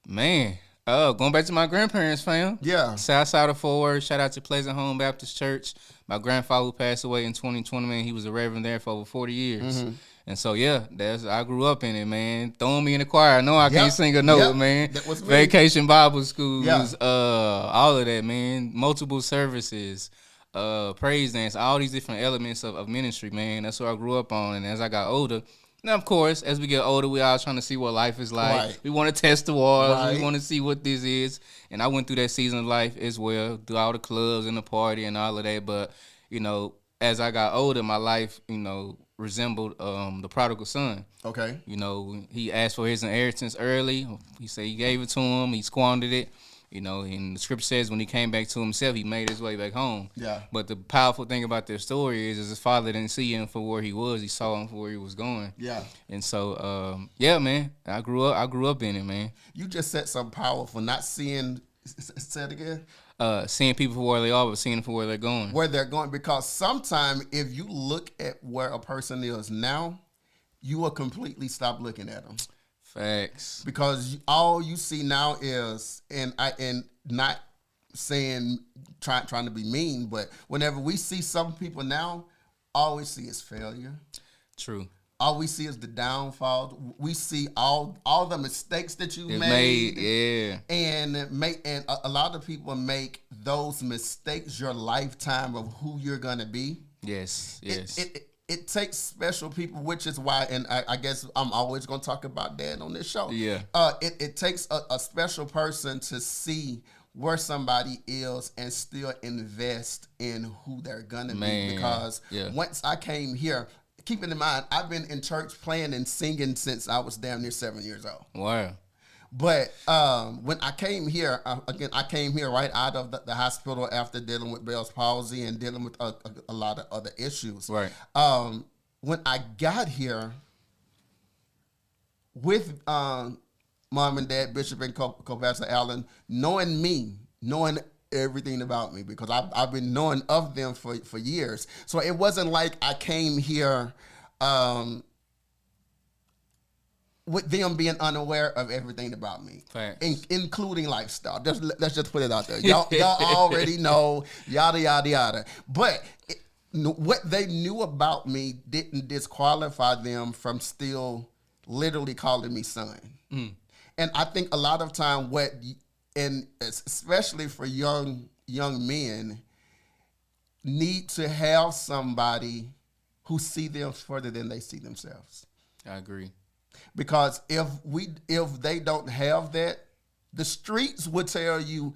Man, Going back to my grandparents, fam. Yeah. South side of Fort Worth. Shout out to Pleasant Home Baptist Church. My grandfather who passed away in 2020, man, he was a reverend there for over 40 years. Mm-hmm. And so, yeah, I grew up in it, man. Throwing me in the choir. I know I can't sing a note, man. That was me. Vacation Bible schools, Yeah. all of that, man. Multiple services, praise dance, all these different elements of ministry, man. That's what I grew up on. And as I got older, now, of course, as we get older, we all trying to see what life is like. Right. We want to test the waters. Right. We want to see what this is. And I went through that season of life as well, through all the clubs and the party and all of that. But, you know, as I got older, my life, you know, resembled the prodigal son. Okay. You know, he asked for his inheritance early. He said he gave it to him. He squandered it. You know, and the scripture says when he came back to himself, he made his way back home. Yeah. But the powerful thing about their story is his father didn't see him for where he was. He saw him for where he was going. Yeah. And so, yeah, man, I grew up in it, man. You just said something powerful. Not seeing. Say it again. Seeing people for where they are, but seeing them for where they're going. Where they're going, because sometimes if you look at where a person is now, you will completely stop looking at them. Facts. Because all you see now is, and not saying trying to be mean, but whenever we see some people now, all we see is failure. True. All we see is the downfall. We see all the mistakes that you It made. yeah. And a lot of people make those mistakes your lifetime of who you're gonna be. Yes. It takes special people, which is why, and I guess I'm always gonna talk about that on this show. Yeah. It takes a special person to see where somebody is and still invest in who they're gonna be. Because once I came here, keeping in mind, I've been in church playing and singing since I was damn near 7 years old. Wow. But when I came here, I came here right out of the hospital after dealing with Bell's palsy and dealing with a lot of other issues. Right. When I got here with Mom and Dad, Bishop and Co-Pastor Allen, knowing everything about me, because I've been knowing of them for years. So it wasn't like I came here with them being unaware of everything about me, including lifestyle. Let's just put it out there. Y'all already know, yada, yada, yada. But what they knew about me didn't disqualify them from still literally calling me son. Mm. And I think a lot of time and especially for young men, need to have somebody who see them further than they see themselves. I agree. Because if they don't have that, the streets would tell you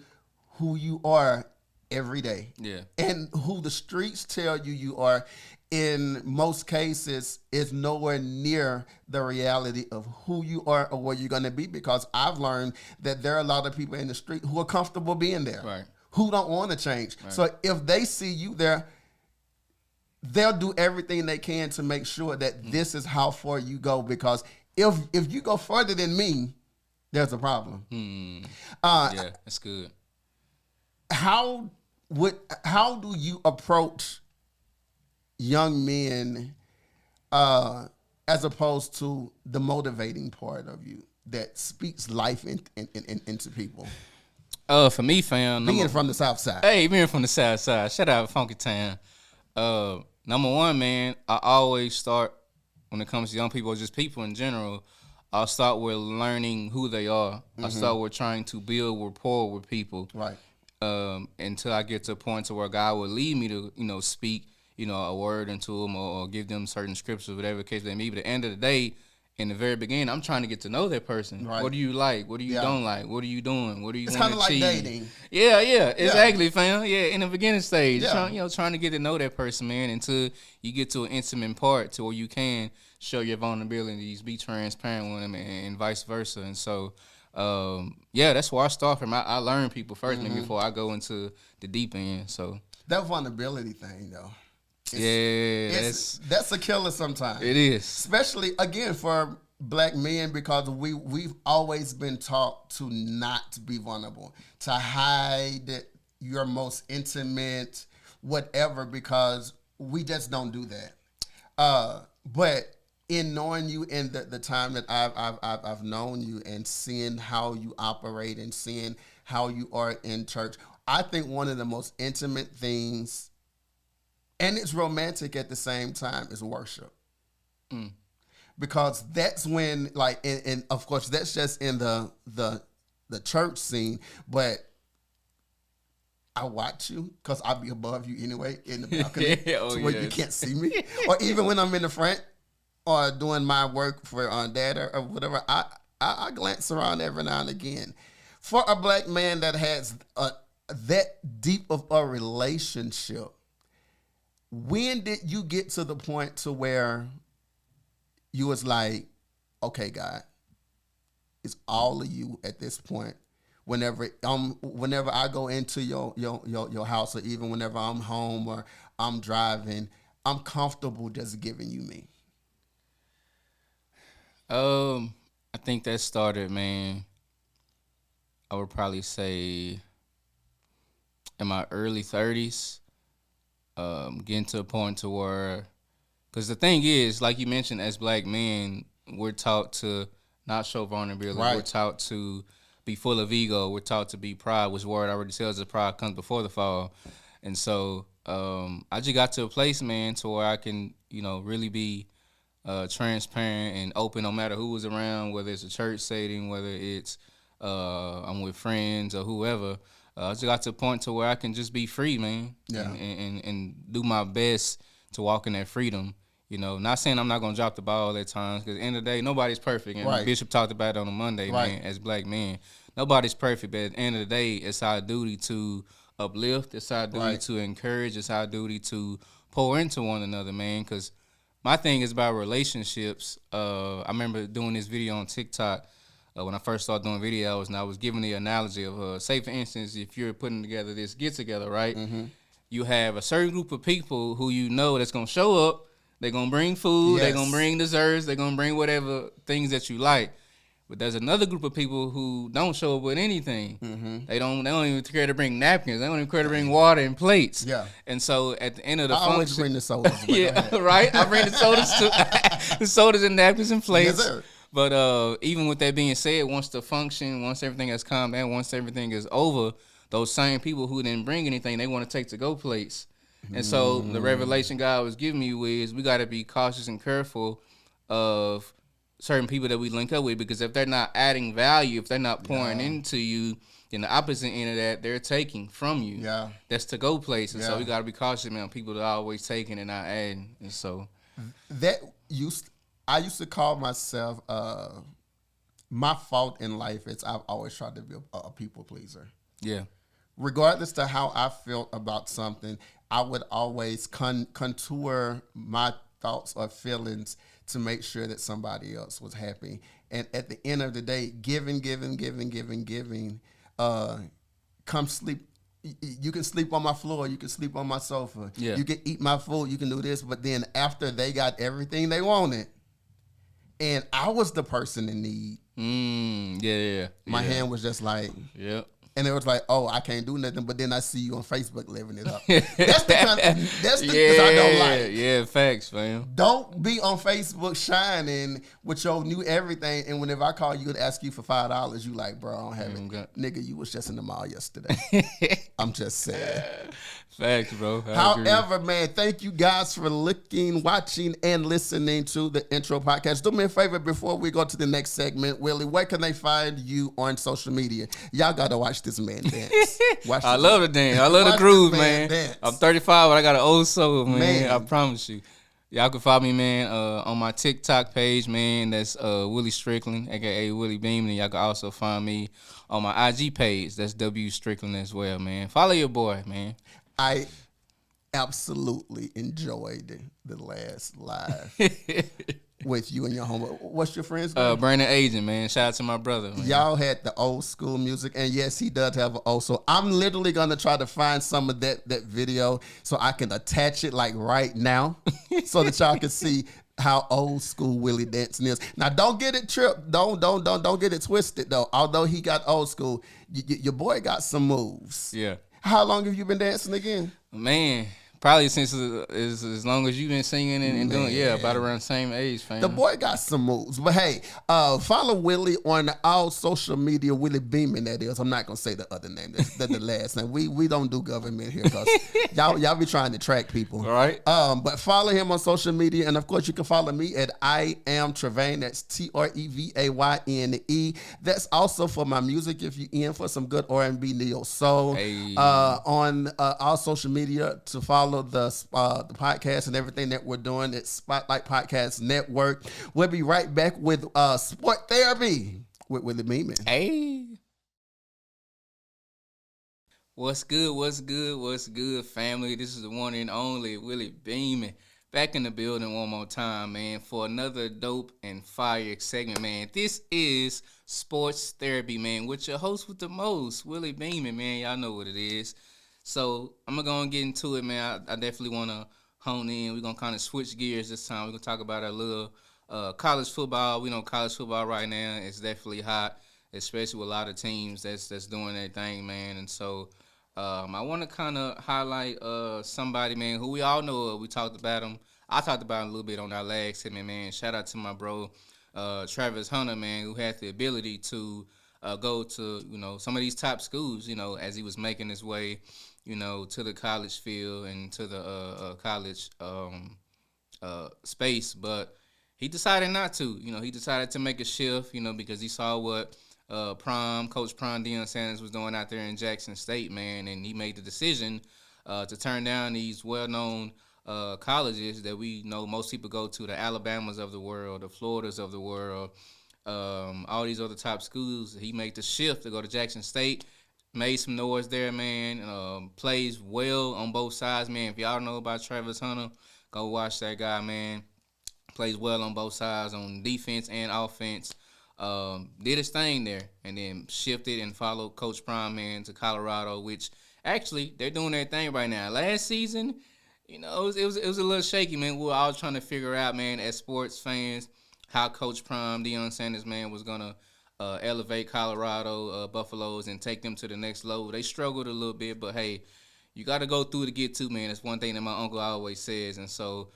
who you are every day. Yeah. And who the streets tell you are, in most cases, is nowhere near the reality of who you are or where you're going to be. Because I've learned that there are a lot of people in the street who are comfortable being there, right, who don't want to change. Right. So if they see you there, they'll do everything they can to make sure that this is how far you go. Because if you go further than me, there's a problem. Yeah, that's good. How do you approach young men as opposed to the motivating part of you that speaks life into people? For me, fam, being from the South Side. Hey, being from the South Side. Shout out Funky Town. Number one, man, I always start, when it comes to young people or just people in general, I'll start with learning who they are. Mm-hmm. I start with trying to build rapport with people. Right. Until I get to a point to where God will lead me to, speak, a word into them or give them certain scriptures, whatever the case may be. But at the end of the day, in the very beginning, I'm trying to get to know that person. Right. What do you like? What do you don't like? What are you doing? What do you want to achieve? It's kind of like dating. Yeah, exactly, fam. Yeah, in the beginning stage, trying to get to know that person, man, until you get to an intimate part to where you can show your vulnerabilities, be transparent with them, and vice versa. And so, that's where I start from. I learn people first before I go into the deep end. So that vulnerability thing, though. That's a killer sometimes. It is. Especially, again, for black men, because we've always been taught to not be vulnerable, to hide your most intimate whatever, because we just don't do that. But in knowing you in the time that I've known you and seeing how you operate and seeing how you are in church, I think one of the most intimate things, and it's romantic at the same time, is worship. Because that's when, like, and of course that's just in the church scene, but I watch you because I'll be above you anyway in the balcony to where you can't see me. Or even when I'm in the front or doing my work for data or whatever, I glance around every now and again. For a black man that has that deep of a relationship, when did you get to the point to where you was like, okay, God, it's all of you at this point? Whenever I go into your house, or even whenever I'm home or I'm driving, I'm comfortable just giving you me. I think that started, man, I would probably say in my early 30s, getting to a point to where, because the thing is, like you mentioned, as black men, we're taught to not show vulnerability. Right. We're taught to be full of ego. We're taught to be pride, which word already tells us pride comes before the fall. And so I just got to a place, man, to where I can, really be transparent and open no matter who was around, whether it's a church setting, whether it's I'm with friends or whoever. I just got to a point to where I can just be free, man, and do my best to walk in that freedom. Not saying I'm not going to drop the ball at times, because at the end of the day, nobody's perfect. And right. Bishop talked about it on a Monday, right, man, as black men. Nobody's perfect, but at the end of the day, it's our duty to uplift. It's our duty to encourage. It's our duty to pour into one another, man, because my thing is about relationships. I remember doing this video on TikTok when I first started doing videos, and I was giving the analogy of, say, for instance, if you're putting together this get-together, right, you have a certain group of people who that's going to show up. They're going to bring food, they're going to bring desserts, they're going to bring whatever things that you like. But there's another group of people who don't show up with anything. They don't even care to bring napkins. They don't even care to bring water and plates. Yeah. And so at the end of the function, I always bring the sodas. Right? I bring the sodas too. The sodas and napkins and plates. Yes, sir. But even with that being said, once everything has calmed down, once everything is over, those same people who didn't bring anything, they want to take to-go plates. And so the revelation God was giving me is we got to be cautious and careful of certain people that we link up with, because if they're not adding value, if they're not pouring into you, then the opposite end of that, they're taking from you. Yeah. That's to-go place. And so we got to be cautious, man, people that are always taking and not adding. And so I used to call myself, my fault in life is I've always tried to be a people pleaser. Yeah. Regardless to how I felt about something, I would always contour my thoughts or feelings to make sure that somebody else was happy. And at the end of the day, giving, come sleep. You can sleep on my floor. You can sleep on my sofa. Yeah. You can eat my food. You can do this. But then after they got everything they wanted, and I was the person in need. My hand was just like, and it was like, oh, I can't do nothing. But then I see you on Facebook living it up. That's the kind of, because I don't like. Yeah, facts, man. Don't be on Facebook shining with your new everything. And whenever I call you and ask you for $5, you like, bro, I don't have it. Nigga, you was just in the mall yesterday. I'm just saying. Facts, bro. However, man, thank you guys for looking, watching, and listening to the intro podcast. Do me a favor before we go to the next segment, Willie. Where can they find you on social media? Y'all gotta watch this man dance. I love the dance. I love the groove, man. I'm 35, but I got an old soul, man. I promise you. Y'all can follow me, man, on my TikTok page, man. That's Willie Stricklin, a.k.a. Willie Beamen. And y'all can also find me on my IG page. That's W Stricklin as well, man. Follow your boy, man. I absolutely enjoyed the last live with you and your homie. What's your friend's name? Brandon Agent, man. Shout out to my brother, man. Y'all had the old school music, and yes, he does have an old. So I'm literally gonna try to find some of that video so I can attach it like right now, so that y'all can see how old school Willie dancing is. Now, don't get it tripped. Don't get it twisted though. Although he got old school, your boy got some moves. Yeah. How long have you been dancing again? Man, Probably since as long as you've been singing and doing, about around the same age, fam. The boy got some moves. But hey, follow Willie on all social media, Willie Beamen, that is. I'm not going to say the other name. That's the last name. We don't do government here because y'all be trying to track people. All right. But follow him on social media. And, of course, you can follow me at iamtrevayne. That's TREVAYNE. That's also for my music if you're in for some good R&B neo soul. Hey. On all social media to follow the podcast and everything that we're doing at Spotlight Podcast Network. We'll be right back with Sport Therapy with Willie Beamen. Hey. What's good, family? This is the one and only Willie Beamen. Back in the building one more time, man, for another dope and fire segment, man. This is Sports Therapy, man, with your host with the most, Willie Beamen, man. Y'all know what it is. So I'm going to go and get into it, man. I definitely want to hone in. We're going to kind of switch gears this time. We're going to talk about a little college football. We know college football right now is definitely hot, especially with a lot of teams that's doing their thing, man. And so I want to kind of highlight somebody, man, who we all know of. We talked about him. I talked about him a little bit on our last segment, man. Shout out to my bro, Travis Hunter, man, who had the ability to go to, some of these top schools, as he was making his way, to the college field and to the college space. But he decided not to. He decided to make a shift, because he saw what Coach Prime Deion Sanders was doing out there in Jackson State, man, and he made the decision to turn down these well-known colleges that we know most people go to, the Alabamas of the world, the Floridas of the world, all these other top schools. He made the shift to go to Jackson State, made some noise there, man. Plays well on both sides, man. If y'all know about Travis Hunter, go watch that guy, man. Plays well on both sides, on defense and offense. Did his thing there, and then shifted and followed Coach Prime, man, to Colorado, which actually they're doing their thing right now. Last season, it was a little shaky, man. We were all trying to figure out, man, as sports fans, how Coach Prime, Deion Sanders, man, was gonna elevate Colorado Buffaloes and take them to the next level. They struggled a little bit, but hey, you got to go through to get to, man. That's one thing that my uncle always says. And so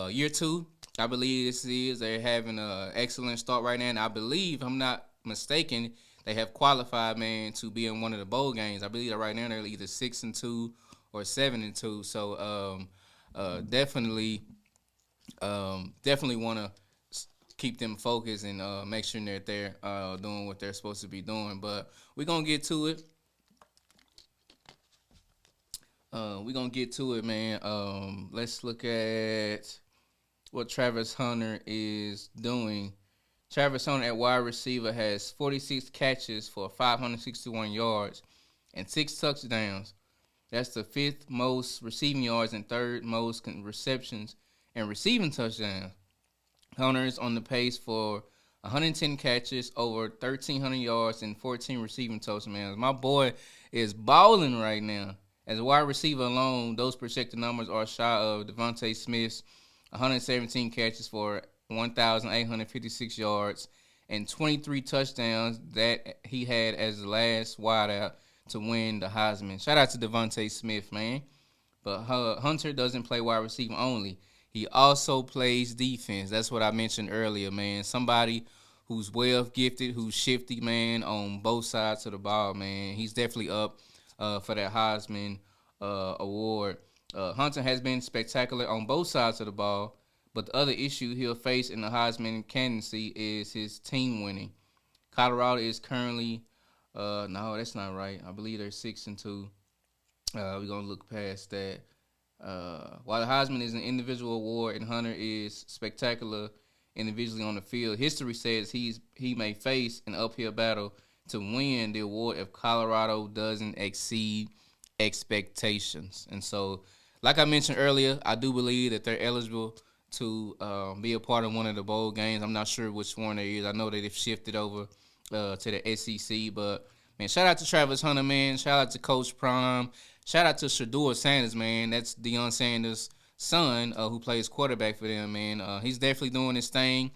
year 2, I believe they're having an excellent start right now. And I believe, I'm not mistaken, they have qualified, man, to be in one of the bowl games. I believe that right now they're either 6-2 or 7-2. So definitely want to keep them focused and make sure that they're doing what they're supposed to be doing. But we're going to get to it. Man. Let's look at what Travis Hunter is doing. Travis Hunter at wide receiver has 46 catches for 561 yards and 6 touchdowns. That's the 5th most receiving yards and 3rd most receptions and receiving touchdowns. Hunter is on the pace for 110 catches, over 1,300 yards, and 14 receiving touchdowns. My boy is balling right now. As a wide receiver alone, those projected numbers are shy of Devontae Smith's 117 catches for 1,856 yards and 23 touchdowns that he had as the last wideout to win the Heisman. Shout out to Devontae Smith, man. But Hunter doesn't play wide receiver only. He also plays defense. That's what I mentioned earlier, man. Somebody who's well gifted, who's shifty, man, on both sides of the ball, man. He's definitely up for that Heisman award. Hunter has been spectacular on both sides of the ball, but the other issue he'll face in the Heisman candidacy is his team winning. Colorado is currently, no, that's not right. I believe they're 6-2. We're going to look past that. While the Heisman is an individual award and Hunter is spectacular individually on the field, history says he may face an uphill battle to win the award if Colorado doesn't exceed expectations. And so, like I mentioned earlier, I do believe that they're eligible to be a part of one of the bowl games. I'm not sure which one it is. I know that they've shifted over to the SEC, but man, shout out to Travis Hunter, man. Shout out to Coach Prime. Shout out to Shedeur Sanders, man. That's Deion Sanders' son who plays quarterback for them, man. He's definitely doing his thing.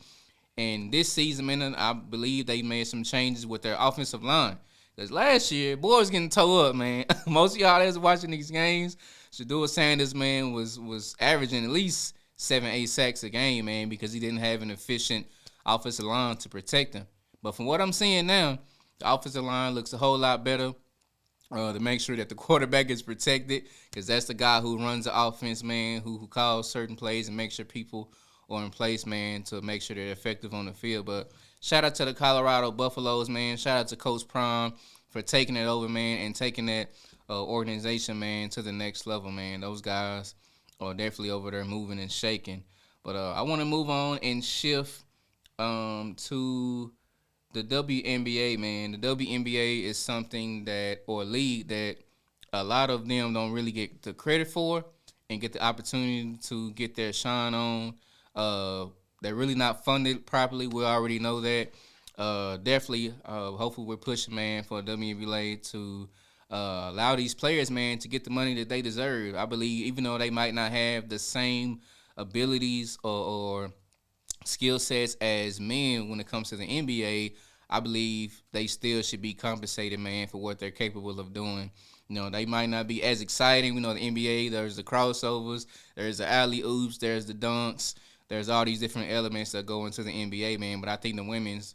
And this season, man, I believe they made some changes with their offensive line. Because last year, boys getting towed up, man. Most of y'all that's watching these games Shador Sanders, man, was averaging at least 7-8 sacks a game, man, because he didn't have an efficient offensive line to protect him. But from what I'm seeing now, the offensive line looks a whole lot better. To make sure that the quarterback is protected, because that's the guy who runs the offense, man, who calls certain plays and makes sure people are in place, man, to make sure they're effective on the field. But shout out to the Colorado Buffaloes, man. Shout out to Coach Prime for taking it over, man, and taking that organization, man, to the next level, man. Those guys are definitely over there moving and shaking. But I want to move on and shift to the WNBA, man. The WNBA is something or league that a lot of them don't really get the credit for and get the opportunity to get their shine on. They're really not funded properly. We already know that. Definitely, hopefully we're pushing, man, for WNBA to allow these players, man, to get the money that they deserve. I believe even though they might not have the same abilities or skill sets as men when it comes to the NBA, I believe they still should be compensated, man, for what they're capable of doing. You know, they might not be as exciting. We know the NBA, there's the crossovers, there's the alley-oops, there's the dunks, there's all these different elements that go into the NBA, man. But I think the women's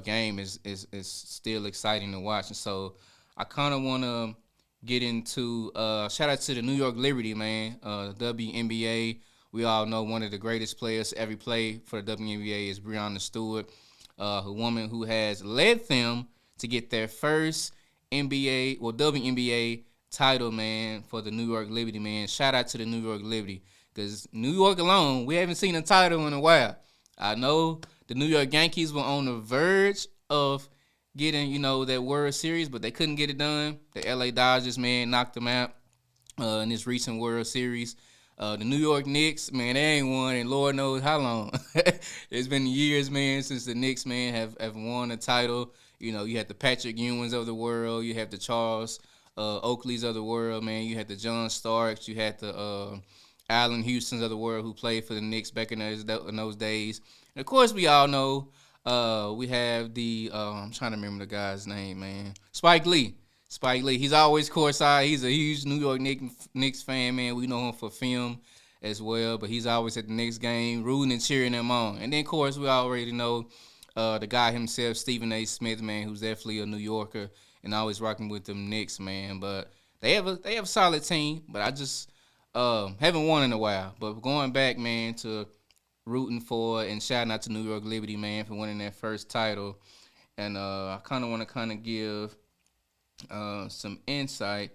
game is still exciting to watch. And so I kind of want to get into shout out to the New York Liberty, man, WNBA. We all know one of the greatest players to ever play for the WNBA is Breonna Stewart, a woman who has led them to get their first WNBA title, man, for the New York Liberty, man. Shout out to the New York Liberty, because New York alone, we haven't seen a title in a while. I know the New York Yankees were on the verge of getting, that World Series, but they couldn't get it done. The LA Dodgers, man, knocked them out in this recent World Series. The New York Knicks, man, they ain't won in Lord knows how long. It's been years, man, since the Knicks, man, have won a title. You had the Patrick Ewings of the world. You have the Charles Oakleys of the world, man. You had the John Starks. You had the Allen Houstons of the world who played for the Knicks back in those days. And, of course, we all know we have the I'm trying to remember the guy's name, man. Spike Lee. He's always courtside. He's a huge New York Knicks fan, man. We know him for film as well, but he's always at the Knicks game, rooting and cheering them on. And then, of course, we already know the guy himself, Stephen A. Smith, man, who's definitely a New Yorker and always rocking with them Knicks, man. But they have a solid team, but I just haven't won in a while. But going back, man, to rooting for and shouting out to New York Liberty, man, for winning their first title. And I kind of want to give some insight.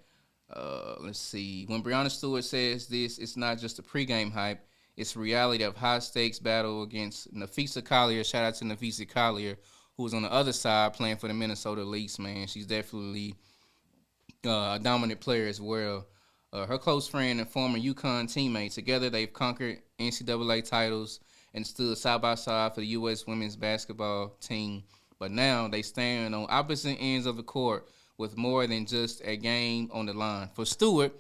Let's see. When Breonna Stewart says this, it's not just a pregame hype. It's reality of high-stakes battle against Nafisa Collier. Shout out to Nafisa Collier, who was on the other side playing for the Minnesota Lynx, man. She's definitely a dominant player as well. Her close friend and former UConn teammate. Together, they've conquered NCAA titles and stood side by side for the U.S. women's basketball team. But now they stand on opposite ends of the court with more than just a game on the line. For Stewart,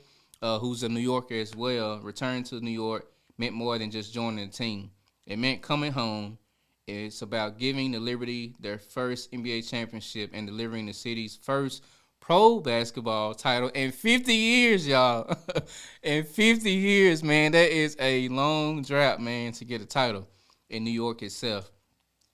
who's a New Yorker as well, returning to New York meant more than just joining the team. It meant coming home. It's about giving the Liberty their first NBA championship and delivering the city's first pro basketball title in 50 years, y'all. In 50 years, man, that is a long drought, man, to get a title in New York itself.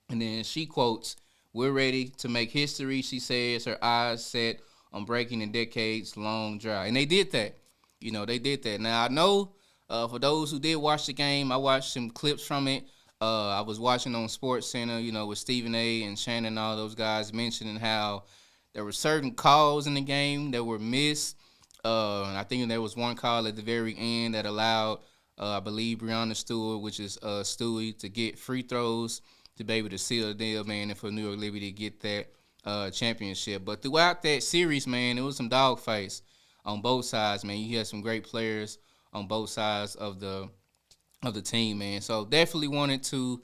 And then she quotes, "We're ready to make history," she says, her eyes set on breaking a decades-long drought. And they did that. They did that. Now, I know for those who did watch the game, I watched some clips from it. I was watching on SportsCenter, with Stephen A. and Shannon and all those guys mentioning how there were certain calls in the game that were missed. I think there was one call at the very end that allowed, I believe, Breonna Stewart, which is Stewie, to get free throws to be able to seal the deal, man, and for New York Liberty to get that championship. But throughout that series, man, it was some dogfights on both sides, man. You had some great players on both sides of the team, man. So definitely wanted to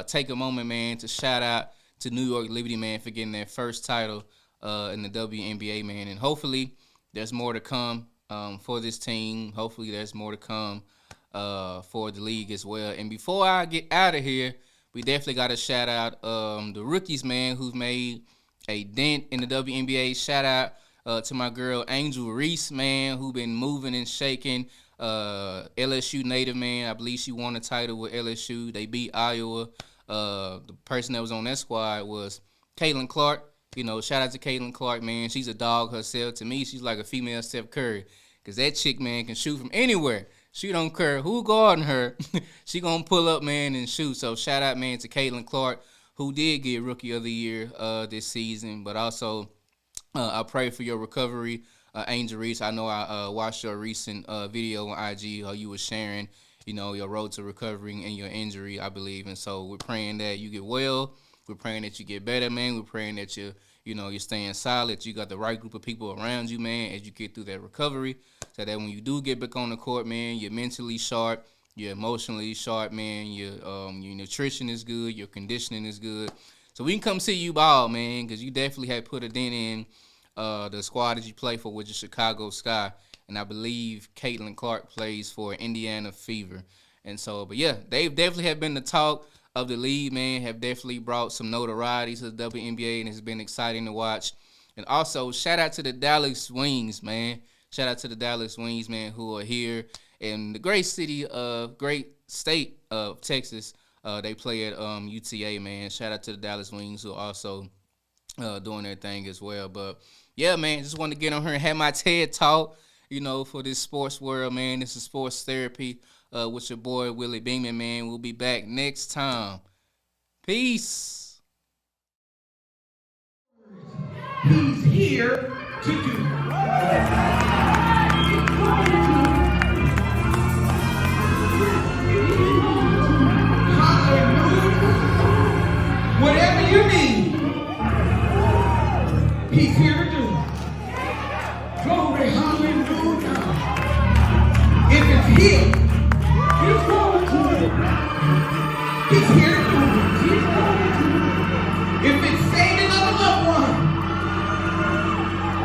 take a moment, man, to shout out to New York Liberty, man, for getting their first title in the WNBA, man. And hopefully there's more to come for this team. Hopefully there's more to come for the league as well. And before I get out of here, we definitely got to shout out the rookies, man, who've made a dent in the WNBA. Shout out To my girl Angel Reese, man, who been moving and shaking. LSU native, man. I believe she won a title with LSU. They beat Iowa. The person that was on that squad was Caitlin Clark. You know, shout out to Caitlin Clark, man. She's a dog herself. To me, she's like a female Steph Curry. Because that chick, man, can shoot from anywhere. She don't care who guarding her. She going to pull up, man, and shoot. So shout out, man, to Caitlin Clark, who did get Rookie of the Year this season. But also, I pray for your recovery, Angel Reese. I know I watched your recent video on IG, how you were sharing, you know, your road to recovering and your injury, I believe. And so we're praying that you get well. We're praying that you get better, man. We're praying that you're staying solid. You got the right group of people around you, man, as you get through that recovery, so that when you do get back on the court, man, you're mentally sharp, you're emotionally sharp, man. Your nutrition is good, your conditioning is good. So we can come see you ball, man, because you definitely have put a dent in the squad that you play for, which is Chicago Sky. And I believe Caitlin Clark plays for Indiana Fever. And so, but yeah, they definitely have been the talk of the league, man, have definitely brought some notoriety to the WNBA, and it's been exciting to watch. And also, shout out to the Dallas Wings, man. Shout out to the Dallas Wings, man, who are here in the great state of Texas. They play at UTA, man. Shout out to the Dallas Wings, who are also doing their thing as well. But, yeah, man, just wanted to get on here and have my TED Talk, you know, for this sports world, man. This is sports therapy. With your boy Willie Beamen, man. We'll be back next time. Peace. He's here to do. Hallelujah. Whatever you need, he's here to do. Glory, hallelujah. If it's healed, he's going to it. He's here to do it. He's going to it. If it's saving of a loved one,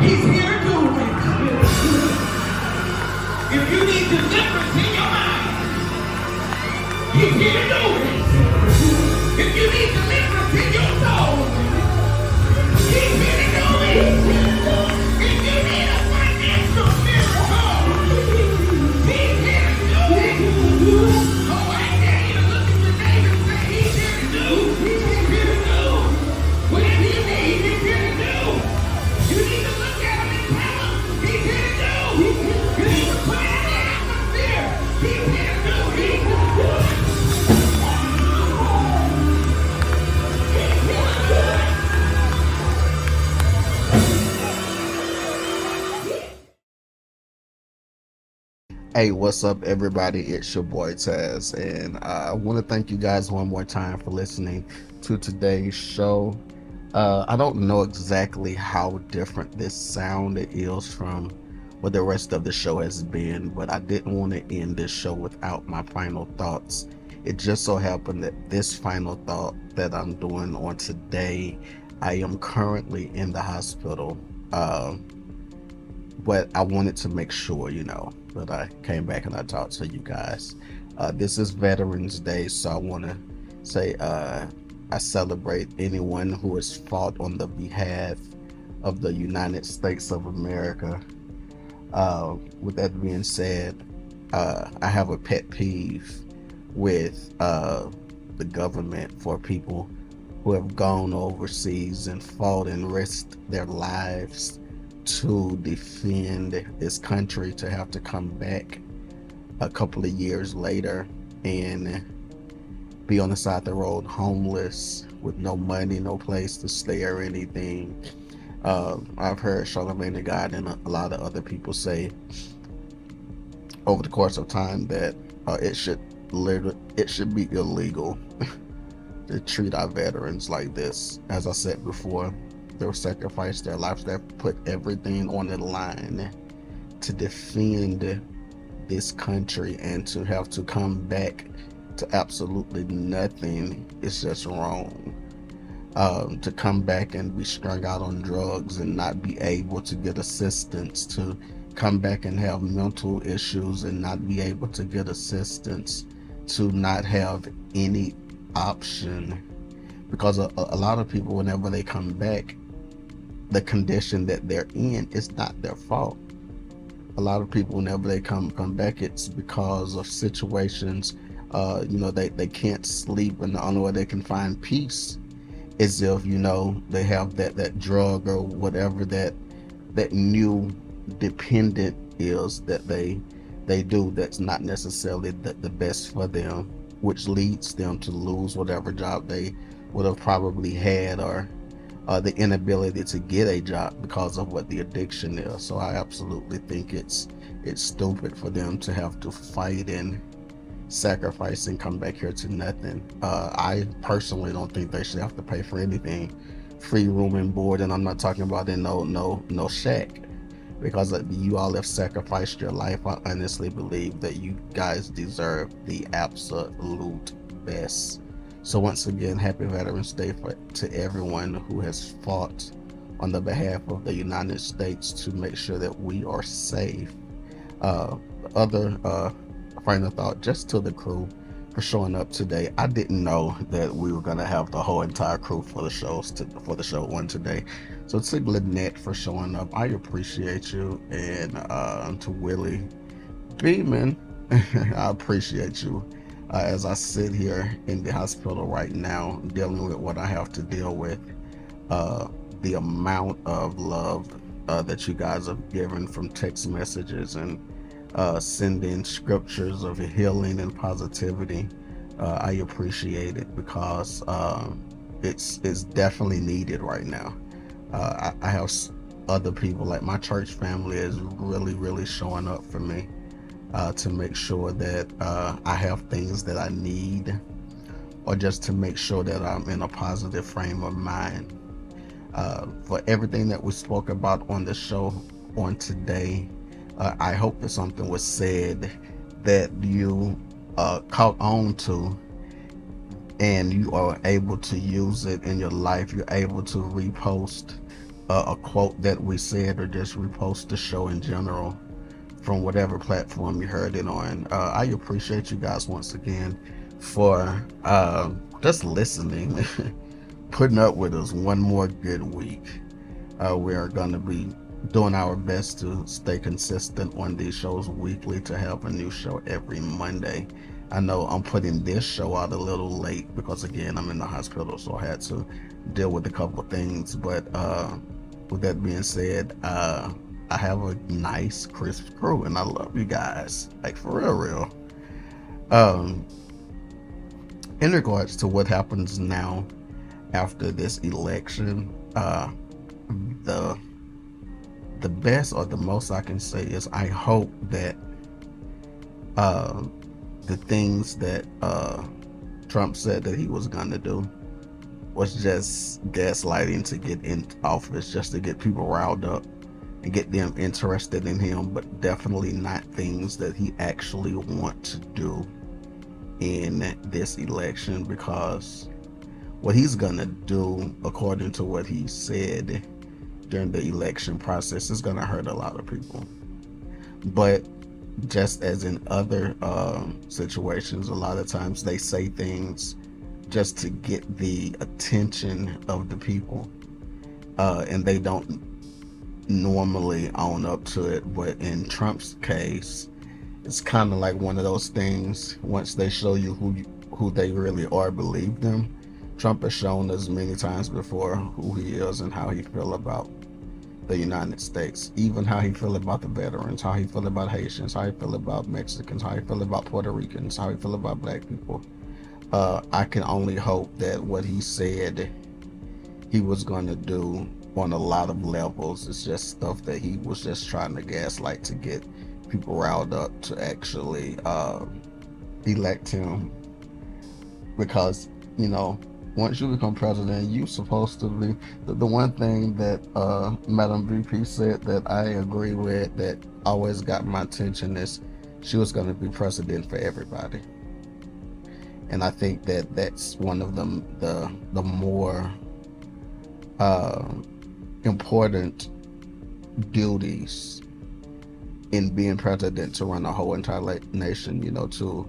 he's here to do it. If you need deliverance in your mind, he's here to do it. If you need deliverance in your soul, he's here to do it. If you need a financial miracle, he's here to do it. Oh, I dare you to look at your neighbor and say, he's here to do. He's here to do. Whatever you need, he's here to do. You need to look at him and tell him, he's here to do. You need to put it in the atmosphere. He's here to do. He's here to do. Hey, what's up, everybody? It's your boy Tazz, and I want to thank you guys one more time for listening to today's show. I don't know exactly how different this sound is from what the rest of the show has been, but I didn't want to end this show without my final thoughts. It just so happened that this final thought that I'm doing on today, I am currently in the hospital, but I wanted to make sure, that I came back and I talked to you guys. This is Veterans Day, so I want to say I celebrate anyone who has fought on the behalf of the United States of America. With that being said, I have a pet peeve with the government for people who have gone overseas and fought and risked their lives to defend this country, to have to come back a couple of years later and be on the side of the road homeless with no money, no place to stay or anything. I've heard Charlamagne the God and a lot of other people say over the course of time that it should be illegal to treat our veterans like this. As I said before, they'll sacrifice their lives, they'll put everything on the line to defend this country, and to have to come back to absolutely nothing is just wrong. To come back and be strung out on drugs and not be able to get assistance, to come back and have mental issues and not be able to get assistance, to not have any option, because a lot of people, whenever they come back, the condition that they're in, it's not their fault. A lot of people, whenever they come back, it's because of situations. They can't sleep, and the only way they can find peace is if they have that drug or whatever that new dependent is that they do, that's not necessarily the best for them, which leads them to lose whatever job they would have probably had, or the inability to get a job because of what the addiction is. So I absolutely think it's stupid for them to have to fight and sacrifice and come back here to nothing. I personally don't think they should have to pay for anything. Free room and board, and I'm not talking about in no shack, because you all have sacrificed your life. I honestly believe that you guys deserve the absolute best. So once again, happy Veterans Day to everyone who has fought on the behalf of the United States to make sure that we are safe. Other final thought, just to the crew for showing up today. I didn't know that we were gonna have the whole entire crew for the show on today. So to Glennette for showing up, I appreciate you, and to Willie Beamen, I appreciate you. As I sit here in the hospital right now, dealing with what I have to deal with, the amount of love that you guys have given from text messages and sending scriptures of healing and positivity, I appreciate it, because it's definitely needed right now. I have other people, like my church family is really showing up for me, to make sure that I have things that I need, or just to make sure that I'm in a positive frame of mind. For everything that we spoke about on the show on today, I hope that something was said that you caught on to, and you are able to use it in your life. You're able to repost a quote that we said, or just repost the show in general from whatever platform you heard it on. I appreciate you guys once again for just listening, putting up with us one more good week. We are going to be doing our best to stay consistent on these shows weekly, to have a new show every Monday. I know I'm putting this show out a little late because, again, I'm in the hospital, so I had to deal with a couple of things. But with that being said, I have a nice, crisp crew, and I love you guys, like for real. In regards to what happens now after this election, the best or the most I can say is I hope that the things that Trump said that he was going to do was just gaslighting to get in office, just to get people riled up and get them interested in him, but definitely not things that he actually wants to do in this election, because what he's going to do, according to what he said during the election process, is going to hurt a lot of people. But just as in other situations, a lot of times they say things just to get the attention of the people, and they don't normally own up to it. But in Trump's case, it's kind of like one of those things, once they show you who they really are, believe them. Trump has shown us many times before who he is and how he feel about the United States, even how he feel about the veterans, how he feel about Haitians, how he feel about Mexicans, how he feel about Puerto Ricans, how he feel about black people. I can only hope that what he said he was going to do on a lot of levels is just stuff that he was just trying to gaslight to get people riled up to actually elect him. Because, once you become president, you're supposed to be the one thing that Madam VP said that I agree with, that always got my attention, is she was going to be president for everybody. And I think that that's one of the more important duties in being president, to run a whole entire nation, to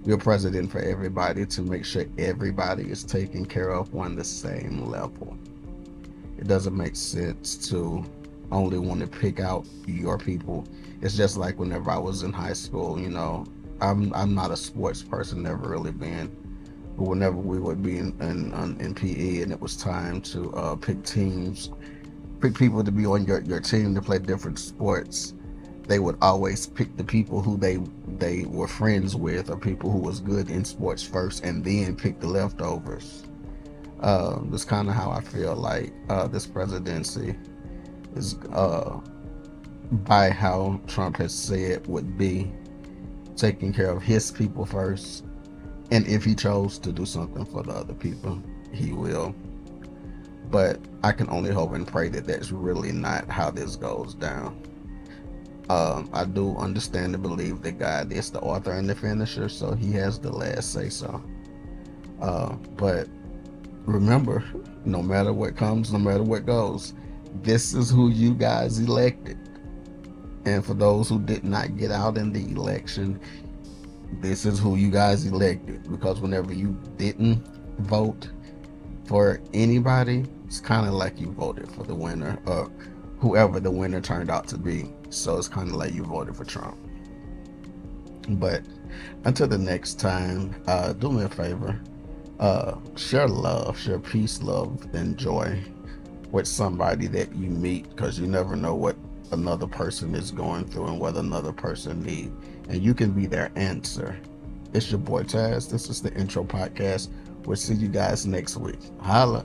be a president for everybody, to make sure everybody is taken care of on the same level. it doesn't make sense to only want to pick out your people. It's just like whenever I was in high school, you know, I'm not a sports person, never really been. But whenever we would be in PE and it was time to pick teams, pick people to be on your team to play different sports, they would always pick the people who they were friends with or people who was good in sports first, and then pick the leftovers. That's kind of how I feel like this presidency is, by how Trump has said, would be taking care of his people first, and if he chose to do something for the other people, he will. But I can only hope and pray that that's really not how this goes down. I do understand and believe that God is the author and the finisher, so he has the last say so. But remember, no matter what comes, no matter what goes, this is who you guys elected. And for those who did not get out in the election, this is who you guys elected. Because whenever you didn't vote for anybody, it's kind of like you voted for the winner, or whoever the winner turned out to be. So it's kind of like you voted for Trump. But until the next time, do me a favor, share love, share peace, love, and joy with somebody that you meet, because you never know what another person is going through and what another person needs, and you can be their answer. It's your boy Tazz. This is the Intro Podcast. We'll see you guys next week. Holla.